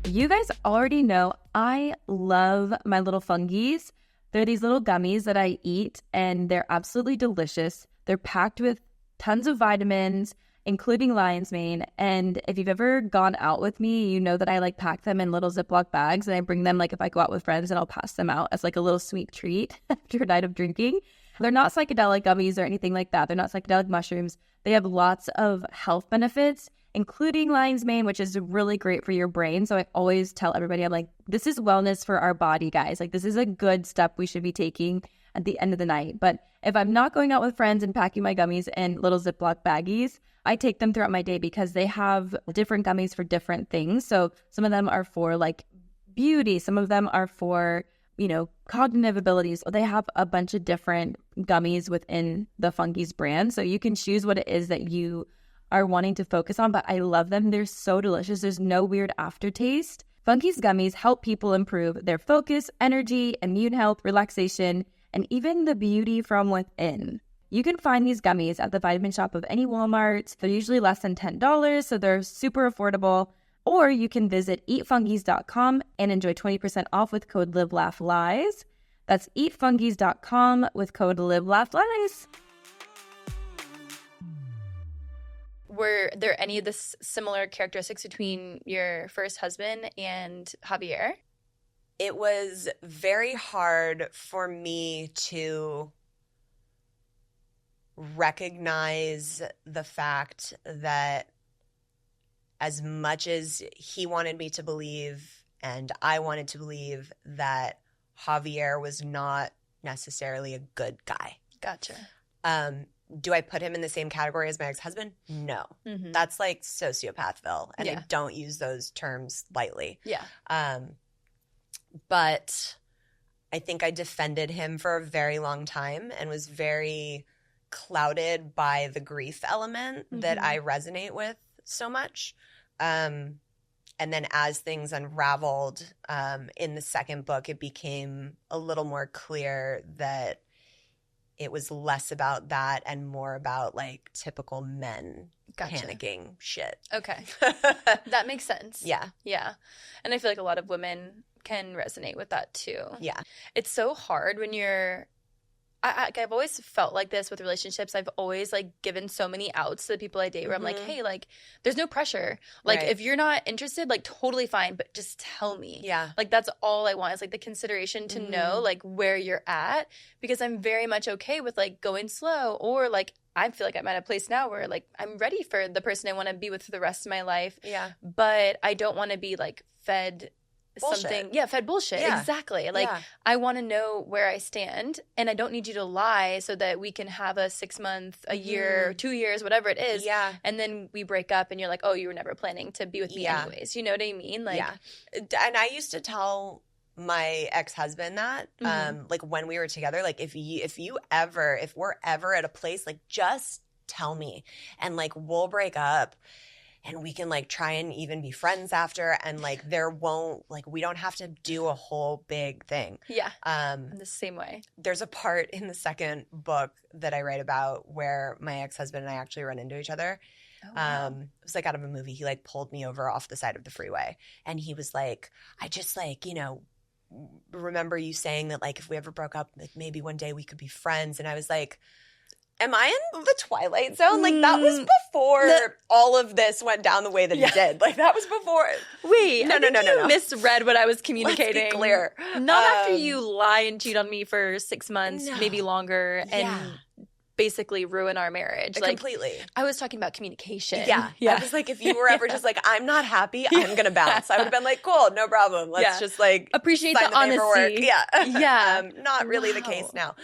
You guys already know I love my little fungies. They're these little gummies that I eat, and they're absolutely delicious. They're packed with tons of vitamins, including lion's mane. And if you've ever gone out with me, you know that I like pack them in little Ziploc bags, and I bring them like if I go out with friends, and I'll pass them out as like a little sweet treat after a night of drinking. They're not psychedelic gummies or anything like that. They're not psychedelic mushrooms. They have lots of health benefits, including lion's mane, which is really great for your brain. So I always tell everybody, I'm like, this is wellness for our body, guys. Like, this is a good step we should be taking at the end of the night. But if I'm not going out with friends and packing my gummies in little Ziploc baggies, I take them throughout my day because they have different gummies for different things. So some of them are for like beauty. Some of them are for, you know, cognitive abilities. They have a bunch of different gummies within the Fungies brand. So you can choose what it is that you are wanting to focus on, but I love them. They're so delicious. There's no weird aftertaste. Fungies gummies help people improve their focus, energy, immune health, relaxation, and even the beauty from within. You can find these gummies at the vitamin shop of any Walmart. They're usually less than $10, so they're super affordable. Or you can visit eatfungies.com and enjoy 20% off with code LIVELAUGHLIES. That's eatfungies.com with code LIVELAUGHLIES. were there any of the similar characteristics between your first husband and Javier? It was very hard for me to recognize the fact that as much as he wanted me to believe and I wanted to believe that Javier was not necessarily a good guy. Gotcha. Do I put him in the same category as my ex-husband? No. Mm-hmm. That's like sociopathville, and Yeah. I don't use those terms lightly. Yeah. But I think I defended him for a very long time and was very clouded by the grief element that Mhm. I resonate with so much. And then as things unraveled in the second book, it became a little more clear that it was less about that and more about like typical men Gotcha. panicking shit. Okay. That makes sense. Yeah. Yeah. And I feel like a lot of women can resonate with that too. Yeah. It's so hard when you're I've always felt like this with relationships. I've always like given so many outs to the people I date where I'm like, hey, like there's no pressure. Like Right. if you're not interested, like totally fine, but just tell me. Yeah. Like that's all I want is like the consideration to know like where you're at, because I'm very much okay with like going slow, or like I feel like I'm at a place now where like I'm ready for the person I want to be with for the rest of my life. Yeah. But I don't want to be like fed Bullshit. something. Yeah, fed bullshit. Yeah. Exactly. Like Yeah. I want to know where I stand, and I don't need you to lie so that we can have a 6 month, a year, 2 years, whatever it is. Yeah. And then we break up and you're like, oh, you were never planning to be with me Yeah. anyways. You know what I mean? Like, yeah. And I used to tell my ex-husband that like when we were together, like if we're ever at a place, like just tell me and like we'll break up and we can like try and even be friends after, and like we don't have to do a whole big thing. yeah, I'm the same way. There's a part in the second book that I write about where my ex-husband and I actually run into each other. Oh, wow. It was like out of a movie. He like pulled me over off the side of the freeway and he was like, I just like, remember you saying that like if we ever broke up, like maybe one day we could be friends. And I was like, am I in the Twilight Zone? Like that was before all of this went down the way that it did. Like that was before. Wait, No. You misread what I was communicating. Let's be clear. Not after you lie and cheat on me for 6 months, No. maybe longer, and basically ruin our marriage. Like Completely. I was talking about communication. Yeah. I was like, if you were ever just like, I'm not happy, I'm going to bounce. I would have been like, cool, no problem. Let's just like appreciate sign the honesty. paperwork. Yeah. Yeah. Not really the case now.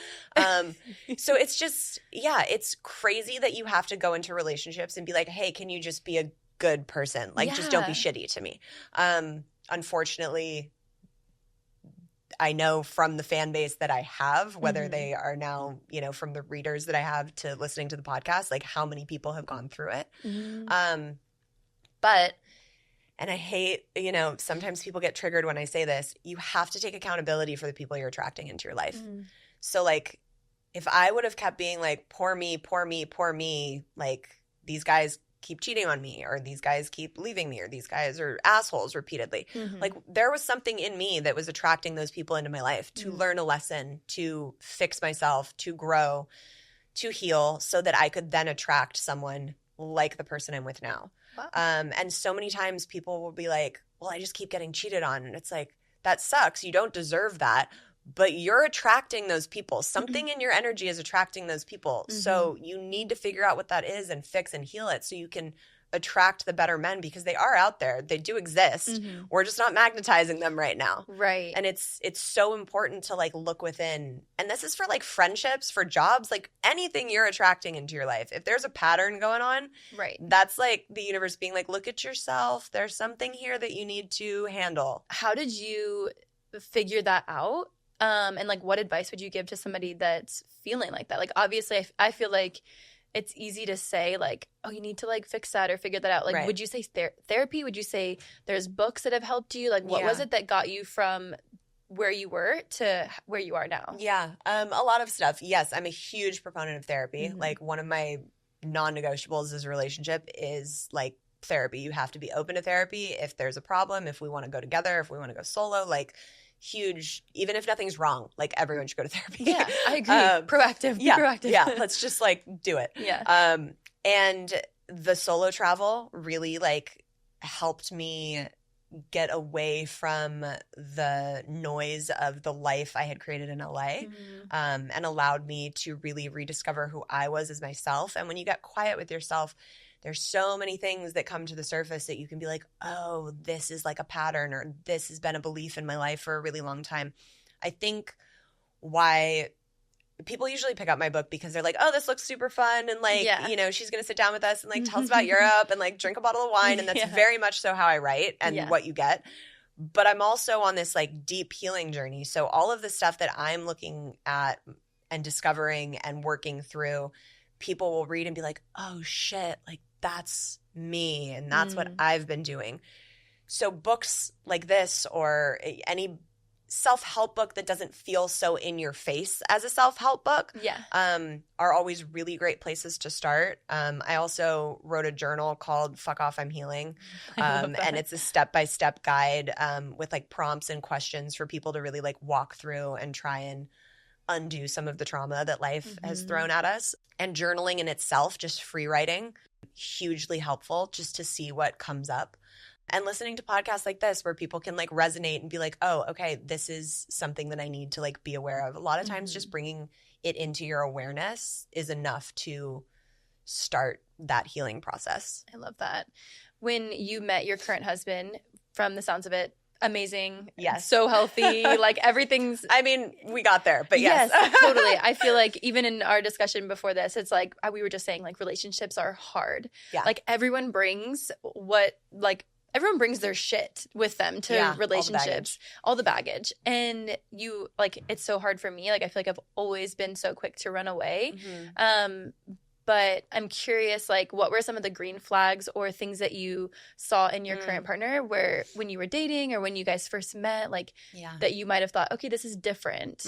So it's just, it's crazy that you have to go into relationships and be like, hey, can you just be a good person? Like, just don't be shitty to me. Unfortunately, I know from the fan base that I have, whether they are now, from the readers that I have to listening to the podcast, like how many people have gone through it. And I hate, sometimes people get triggered when I say this, you have to take accountability for the people you're attracting into your life. So like, if I would have kept being like, poor me, poor me, poor me, like these guys keep cheating on me, or these guys keep leaving me, or these guys are assholes repeatedly. Like there was something in me that was attracting those people into my life to learn a lesson, to fix myself, to grow, to heal, so that I could then attract someone like the person I'm with now. Wow. And so many times people will be like, well, I just keep getting cheated on. And it's like, that sucks. You don't deserve that. But you're attracting those people. Something in your energy is attracting those people. So you need to figure out what that is and fix and heal it so you can attract the better men, because they are out there. They do exist. We're just not magnetizing them right now. Right. And it's so important to like look within. And this is for like friendships, for jobs, like anything you're attracting into your life. If there's a pattern going on, right. that's like the universe being like, look at yourself. There's something here that you need to handle. How did you figure that out? And like, what advice would you give to somebody that's feeling like that? Like, obviously, I feel like it's easy to say like, oh, you need to like fix that or figure that out. Like, would you say therapy? Would you say there's books that have helped you? Like, what was it that got you from where you were to where you are now? Yeah, a lot of stuff. Yes, I'm a huge proponent of therapy. Like one of my non-negotiables as a relationship is like therapy. You have to be open to therapy if there's a problem, if we want to go together, if we want to go solo, like huge, even if nothing's wrong, like everyone should go to therapy. Yeah, I agree. Proactive. Yeah, proactive. yeah. Let's just like do it. Yeah. And the solo travel really like helped me get away from the noise of the life I had created in LA, and allowed me to really rediscover who I was as myself. And when you get quiet with yourself, there's so many things that come to the surface that you can be like, oh, this is like a pattern, or this has been a belief in my life for a really long time. I think why people usually pick up my book because they're like, oh, this looks super fun. And like, you know, she's going to sit down with us and like tell us about Europe and like drink a bottle of wine. And that's very much so how I write and what you get. But I'm also on this like deep healing journey. So all of the stuff that I'm looking at and discovering and working through, people will read and be like, oh shit, like that's me. And that's what I've been doing. So books like this, or any self-help book that doesn't feel so in your face as a self-help book, are always really great places to start. I also wrote a journal called Fuck Off, I'm Healing. And it's a step-by-step guide with like prompts and questions for people to really like walk through and try and undo some of the trauma that life has thrown at us. And journaling in itself, just free writing, hugely helpful just to see what comes up. And listening to podcasts like this where people can like resonate and be like, oh, okay, this is something that I need to like be aware of. A lot of times just bringing it into your awareness is enough to start that healing process. I love that. When you met your current husband, from the sounds of it, amazing. Yes. So healthy. Like everything's. I mean, we got there, but yes. Totally. I feel like even in our discussion before this, it's like we were just saying like relationships are hard. Yeah. Like everyone brings everyone brings their shit with them to relationships, all the baggage. And you like, it's so hard for me. Like, I feel like I've always been so quick to run away. But I'm curious, like, what were some of the green flags or things that you saw in your current partner where when you were dating or when you guys first met, like that you might have thought, okay, this is different.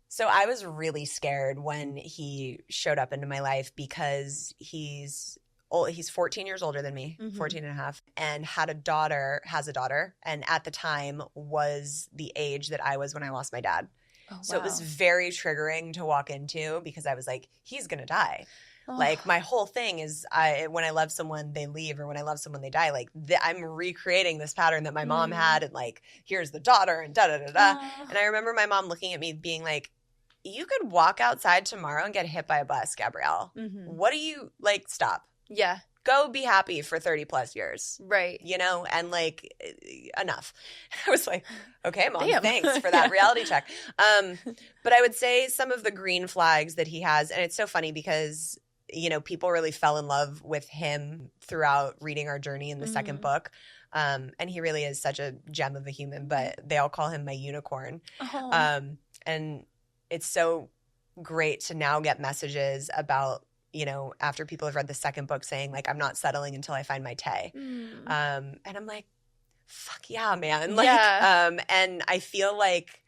So I was really scared when he showed up into my life because he's 14 years older than me, 14 and a half, and has a daughter, and at the time was the age that I was when I lost my dad. Oh, so it was very triggering to walk into because I was like, he's going to die. Oh. Like my whole thing is when I love someone, they leave, or when I love someone, they die. Like I'm recreating this pattern that my mom had, and like, here's the daughter and da-da-da-da. Oh. And I remember my mom looking at me being like, you could walk outside tomorrow and get hit by a bus, Gabrielle. What do you, like, stop. Yeah. Go be happy for 30 plus years. Right. You know, and like enough. I was like, okay, Mom, thanks for that reality check. But I would say some of the green flags that he has, and it's so funny because, you know, people really fell in love with him throughout reading our journey in the second book. And he really is such a gem of a human, but they all call him my unicorn. And it's so great to now get messages about, you know, after people have read the second book saying like, I'm not settling until I find my Tay. And I'm like, fuck yeah, man. Like, and I feel like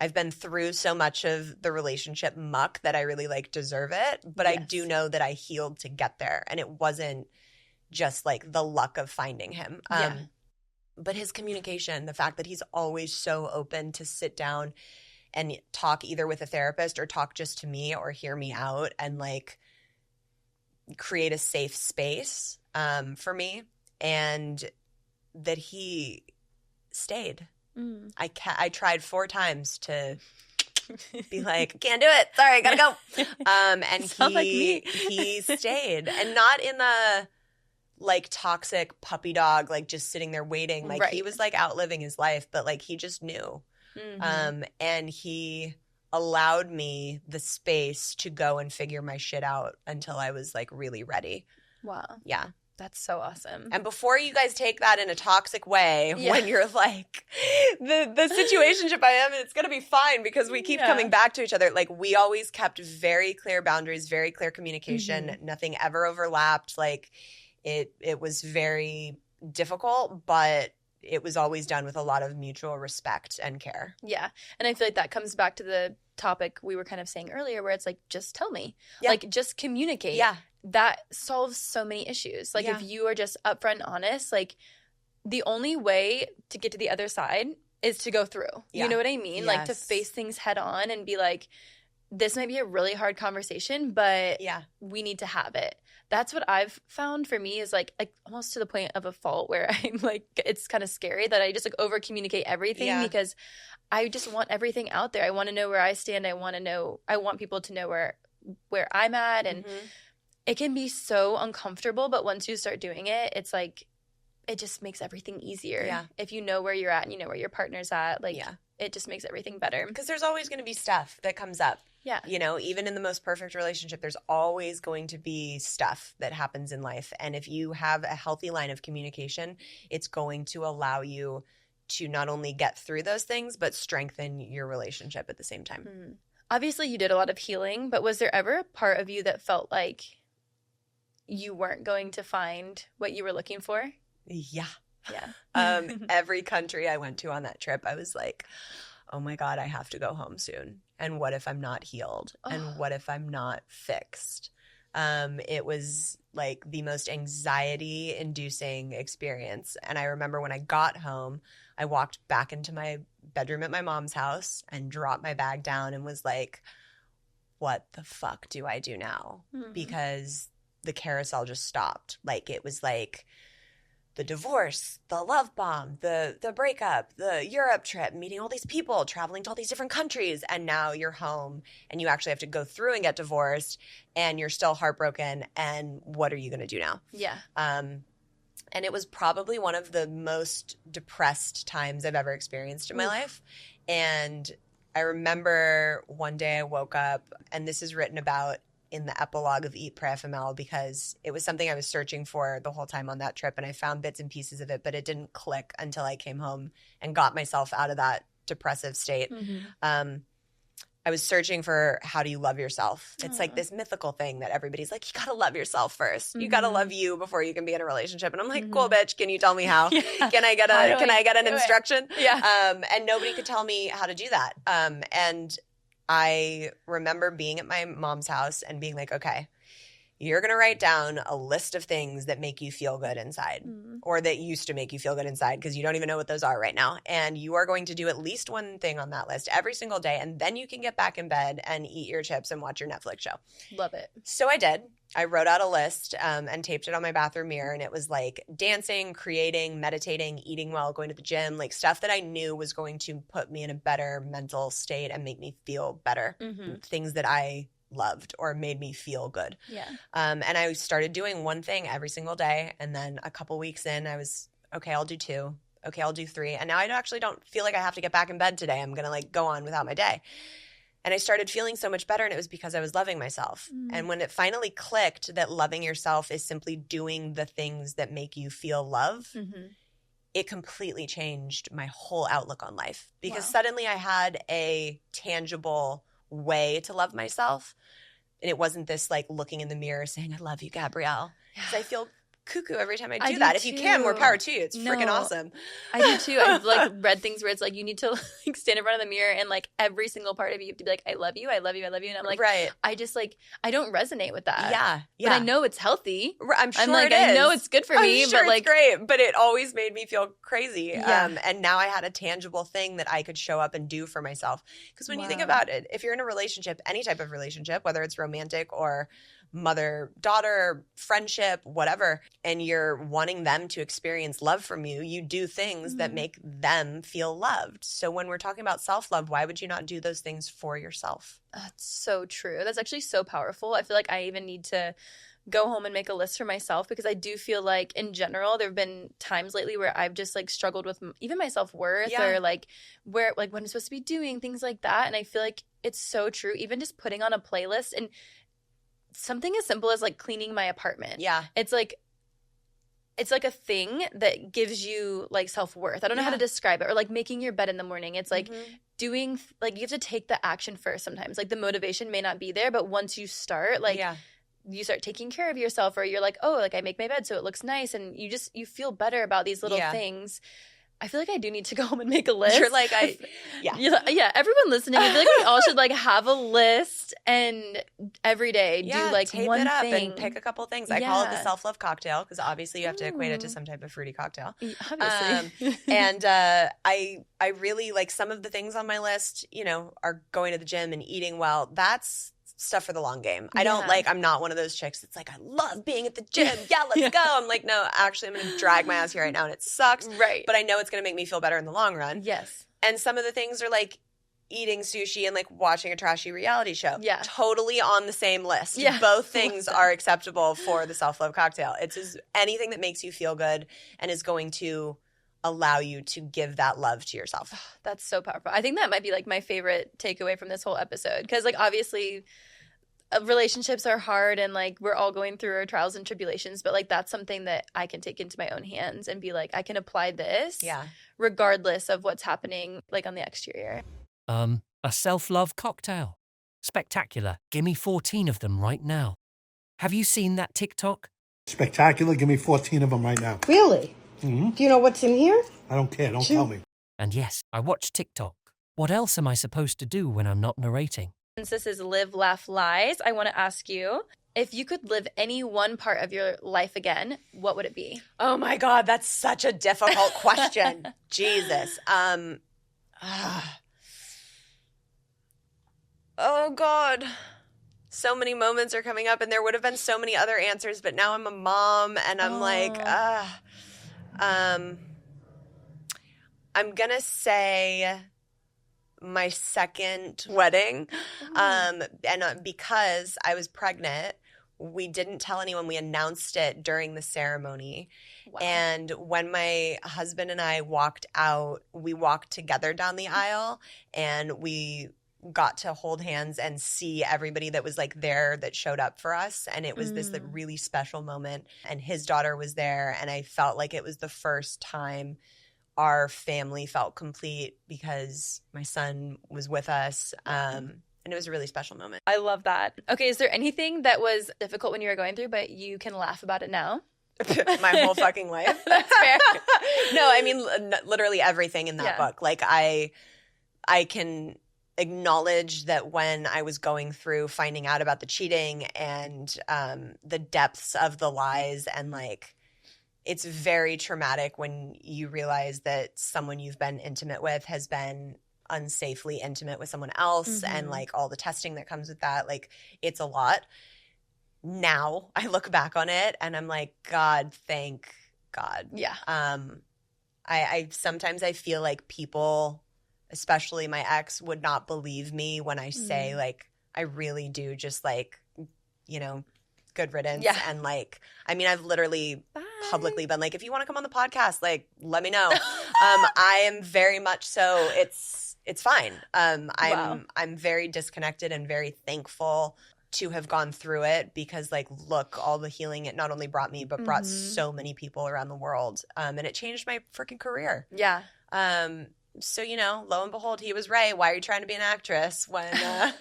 I've been through so much of the relationship muck that I really like deserve it. But I do know that I healed to get there. And it wasn't just like the luck of finding him. But his communication, the fact that he's always so open to sit down and talk either with a therapist or talk just to me or hear me out and like create a safe space for me, and that he stayed. I tried 4 times to be like, can't do it. Sorry, gotta go. And he stayed, and not in the like toxic puppy dog, like just sitting there waiting. Like he was like out living his life, but like he just knew. And he allowed me the space to go and figure my shit out until I was like really ready. Wow. Yeah. That's so awesome. And before you guys take that in a toxic way, when you're like, the situationship I am, it's going to be fine because we keep coming back to each other. Like we always kept very clear boundaries, very clear communication. Nothing ever overlapped. Like it was very difficult, but it was always done with a lot of mutual respect and care. Yeah. And I feel like that comes back to the topic we were kind of saying earlier where it's like, just tell me. Like, just communicate. Yeah. That solves so many issues. Like, if you are just upfront and honest, like, the only way to get to the other side is to go through. You know what I mean? Like, to face things head on and be like, this might be a really hard conversation, but Yeah. we need to have it. That's what I've found for me is like almost to the point of a fault where I'm like, it's kind of scary that I just like over communicate everything because I just want everything out there. I want to know where I stand. I want people to know where I'm at. And it can be so uncomfortable, but once you start doing it, it's like, it just makes everything easier. Yeah. If you know where you're at and you know where your partner's at, like it just makes everything better. Because there's always going to be stuff that comes up. Yeah. You know, even in the most perfect relationship, there's always going to be stuff that happens in life. And if you have a healthy line of communication, it's going to allow you to not only get through those things, but strengthen your relationship at the same time. Obviously, you did a lot of healing, but was there ever a part of you that felt like you weren't going to find what you were looking for? Yeah. Yeah. Every country I went to on that trip, I was like, oh my God, I have to go home soon. And what if I'm not healed? And what if I'm not fixed? It was like the most anxiety-inducing experience. And I remember when I got home, I walked back into my bedroom at my mom's house and dropped my bag down and was like, what the fuck do I do now? Because the carousel just stopped. Like it was like the divorce, the love bomb, the breakup, the Europe trip, meeting all these people, traveling to all these different countries, and now you're home and you actually have to go through and get divorced and you're still heartbroken, and what are you going to do now? Yeah. And it was probably one of the most depressed times I've ever experienced in my life. And I remember one day I woke up, and this is written about in the epilogue of Eat, Pray, FML, because it was something I was searching for the whole time on that trip, and I found bits and pieces of it, but it didn't click until I came home and got myself out of that depressive state. I was searching for how do you love yourself. It's like this mythical thing that everybody's like, you got to love yourself first. You got to love you before you can be in a relationship. And I'm like, cool, bitch. Can you tell me how? Can I get an instruction? Yeah. And nobody could tell me how to do that. And I remember being at my mom's house and being like, okay, you're going to write down a list of things that make you feel good inside or that used to make you feel good inside, because you don't even know what those are right now. And you are going to do at least one thing on that list every single day. And then you can get back in bed and eat your chips and watch your Netflix show. Love it. So I did. I wrote out a list and taped it on my bathroom mirror. And it was like dancing, creating, meditating, eating well, going to the gym, like stuff that I knew was going to put me in a better mental state and make me feel better. Things that I loved or made me feel good. Yeah. And I started doing one thing every single day. And then a couple weeks in, I was, okay, I'll do 2. Okay, I'll do 3. And now I actually don't feel like I have to get back in bed today. I'm going to like go on without my day. And I started feeling so much better, and it was because I was loving myself. And when it finally clicked that loving yourself is simply doing the things that make you feel love, it completely changed my whole outlook on life, because suddenly I had a tangible way to love myself. And it wasn't this like looking in the mirror saying, I love you, Gabrielle. Because I feel cuckoo every time I do that. If you can, more power to you. It's freaking awesome. I do too. I've like read things where it's like you need to like stand in front of the mirror and like every single part of you have to be like, I love you, I love you, I love you. And I'm like, right. I just like, I don't resonate with that. Yeah. But I know it's healthy. I'm sure like, it is. I know it's good for me. I'm sure but like, it's great. But it always made me feel crazy. Yeah. And now I had a tangible thing that I could show up and do for myself. Because when you think about it, if you're in a relationship, any type of relationship, whether it's romantic or mother-daughter, friendship, whatever, and you're wanting them to experience love from you, you do things that make them feel loved. So when we're talking about self-love, why would you not do those things for yourself? That's so true. That's actually so powerful. I feel like I even need to go home and make a list for myself, because I do feel like in general there have been times lately where I've just like struggled with even my self-worth or like where like what I'm supposed to be doing, things like that. And I feel like it's so true. Even just putting on a playlist and something as simple as like cleaning my apartment. Yeah. It's like a thing that gives you like self-worth. I don't know how to describe it. Or like making your bed in the morning. It's like doing like you have to take the action first sometimes. Like the motivation may not be there, but once you start, like you start taking care of yourself, or you're like, oh, like I make my bed so it looks nice, and you feel better about these little things. I feel like I do need to go home and make a list. You're like, yeah. Everyone listening, I feel like we all should like have a list and every day do like tape one it up thing and pick a couple things. I call it the self-love cocktail because obviously you have to equate it to some type of fruity cocktail. Obviously. And I really like some of the things on my list, you know, are going to the gym and eating well. That's stuff for the long game. I'm not one of those chicks that's like, I love being at the gym. Yeah, let's go. I'm like, no, actually, I'm going to drag my ass here right now and it sucks. Right. But I know it's going to make me feel better in the long run. Yes. And some of the things are like eating sushi and like watching a trashy reality show. Yeah. Totally on the same list. Yeah. Both things are acceptable for the self-love cocktail. It's anything that makes you feel good and is going to allow you to give that love to yourself. That's so powerful. I think that might be like my favorite takeaway from this whole episode because like obviously relationships are hard and like we're all going through our trials and tribulations, but like that's something that I can take into my own hands and be like, I can apply this regardless of what's happening like on the exterior. A self-love cocktail. Spectacular. Give me 14 of them right now. Have you seen that TikTok? Spectacular. Give me 14 of them right now. Really? Mm-hmm. Do you know what's in here? I don't care. Don't tell me. And yes, I watch TikTok. What else am I supposed to do when I'm not narrating? Since this is Live, Laugh, Lies, I want to ask you, if you could live any one part of your life again, what would it be? Oh my God, that's such a difficult question. Jesus. Oh God. So many moments are coming up and there would have been so many other answers, but now I'm a mom and I'm I'm going to say my second wedding. Because I was pregnant, we didn't tell anyone. We announced it during the ceremony. Wow. And when my husband and I walked out, we walked together down the aisle and we got to hold hands and see everybody that was like there that showed up for us. And it was this like, really special moment. And his daughter was there. And I felt like it was the first time our family felt complete because my son was with us. And it was a really special moment. I love that. Okay, is there anything that was difficult when you were going through, but you can laugh about it now? My whole fucking life. That's fair. No, I mean, literally everything in that book. Like I can acknowledge that when I was going through finding out about the cheating and the depths of the lies and like, it's very traumatic when you realize that someone you've been intimate with has been unsafely intimate with someone else and like all the testing that comes with that. Like it's a lot. Now I look back on it and I'm like, God, thank God. Yeah. I sometimes I feel like people, especially my ex, would not believe me when I say like, I really do just like, you know, good riddance. Yeah. And like, I mean, I've literally publicly been like, if you want to come on the podcast, like, let me know. I am very much so. It's fine. I'm very disconnected and very thankful to have gone through it because like, look, all the healing it not only brought me, but brought so many people around the world. And it changed my freaking career. Yeah. So, you know, lo and behold, he was right. Why are you trying to be an actress when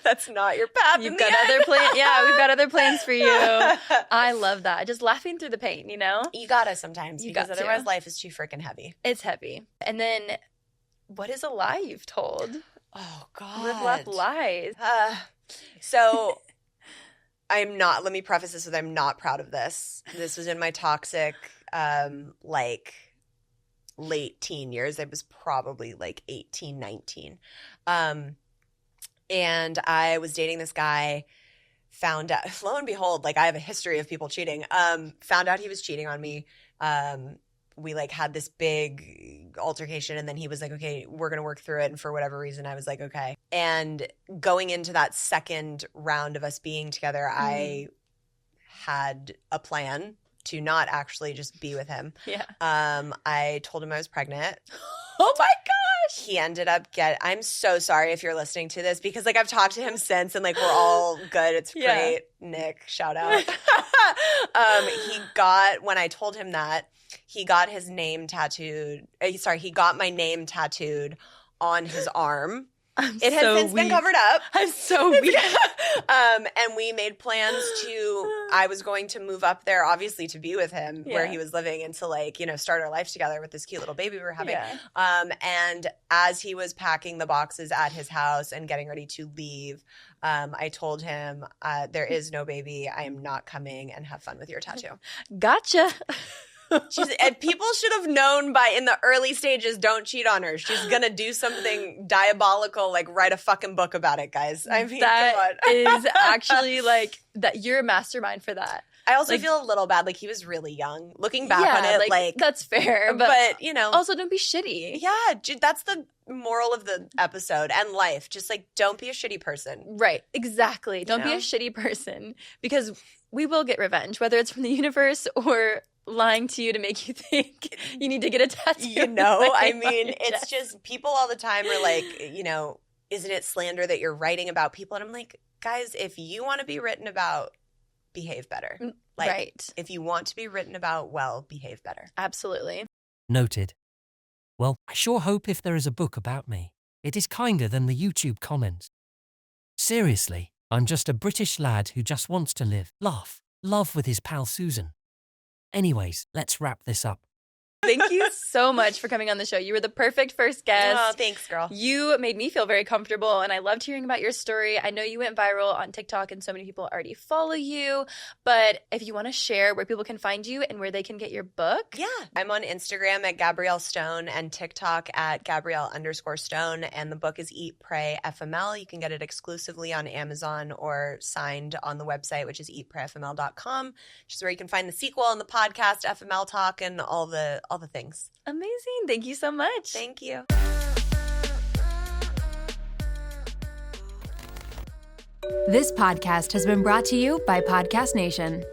that's not your path? You've got other plans. Yeah, we've got other plans for you. I love that. Just laughing through the pain, you know? You gotta sometimes because otherwise life is too freaking heavy. It's heavy. And then what is a lie you've told? Oh, God. Live, laugh, lies. So I'm not, let me preface this with I'm not proud of this. This was in my toxic, like, late teen years. I was probably like 18, 19. And I was dating this guy, found out, lo and behold, like I have a history of people cheating, found out he was cheating on me. We like had this big altercation and then he was like, okay, we're going to work through it. And for whatever reason, I was like, okay. And going into that second round of us being together, I had a plan to not actually just be with him. Yeah. I told him I was pregnant. Oh my gosh. He ended up I'm so sorry if you're listening to this because like I've talked to him since and like we're all good. It's great. Nick, shout out. When I told him that, he got his name tattooed. He got my name tattooed on his arm. It has since been covered up. I'm so weak. And we made plans I was going to move up there, obviously, to be with him where he was living and to like, start our life together with this cute little baby we were having. Yeah. And as he was packing the boxes at his house and getting ready to leave, I told him, there is no baby. I am not coming, and have fun with your tattoo. Gotcha. And people should have known in the early stages, don't cheat on her. She's going to do something diabolical, like write a fucking book about it, guys. I mean, that is actually that you're a mastermind for that. I also feel a little bad. Like, he was really young. Looking back on it, that's fair. But also don't be shitty. Yeah, that's the moral of the episode and life. Just don't be a shitty person. Right, exactly. Don't be a shitty person, because we will get revenge, whether it's from the universe or lying to you to make you think you need to get a tattoo. I mean, it's just people all the time are like, isn't it slander that you're writing about people? And I'm like, guys, if you want to be written about, behave better. Right. If you want to be written about, well, behave better. Absolutely. Noted. Well, I sure hope if there is a book about me, it is kinder than the YouTube comments. Seriously, I'm just a British lad who just wants to live, laugh, love with his pal Susan. Anyways, let's wrap this up. Thank you so much for coming on the show. You were the perfect first guest. Oh, thanks, girl. You made me feel very comfortable, and I loved hearing about your story. I know you went viral on TikTok, and so many people already follow you. But if you want to share where people can find you and where they can get your book. Yeah. I'm on Instagram at Gabrielle Stone and TikTok at Gabrielle_Stone. And the book is Eat, Pray, FML. You can get it exclusively on Amazon or signed on the website, which is eatprayfml.com, which is where you can find the sequel and the podcast, FML Talk, and all the things. Amazing. Thank you so much. Thank you. This podcast has been brought to you by Podcast Nation.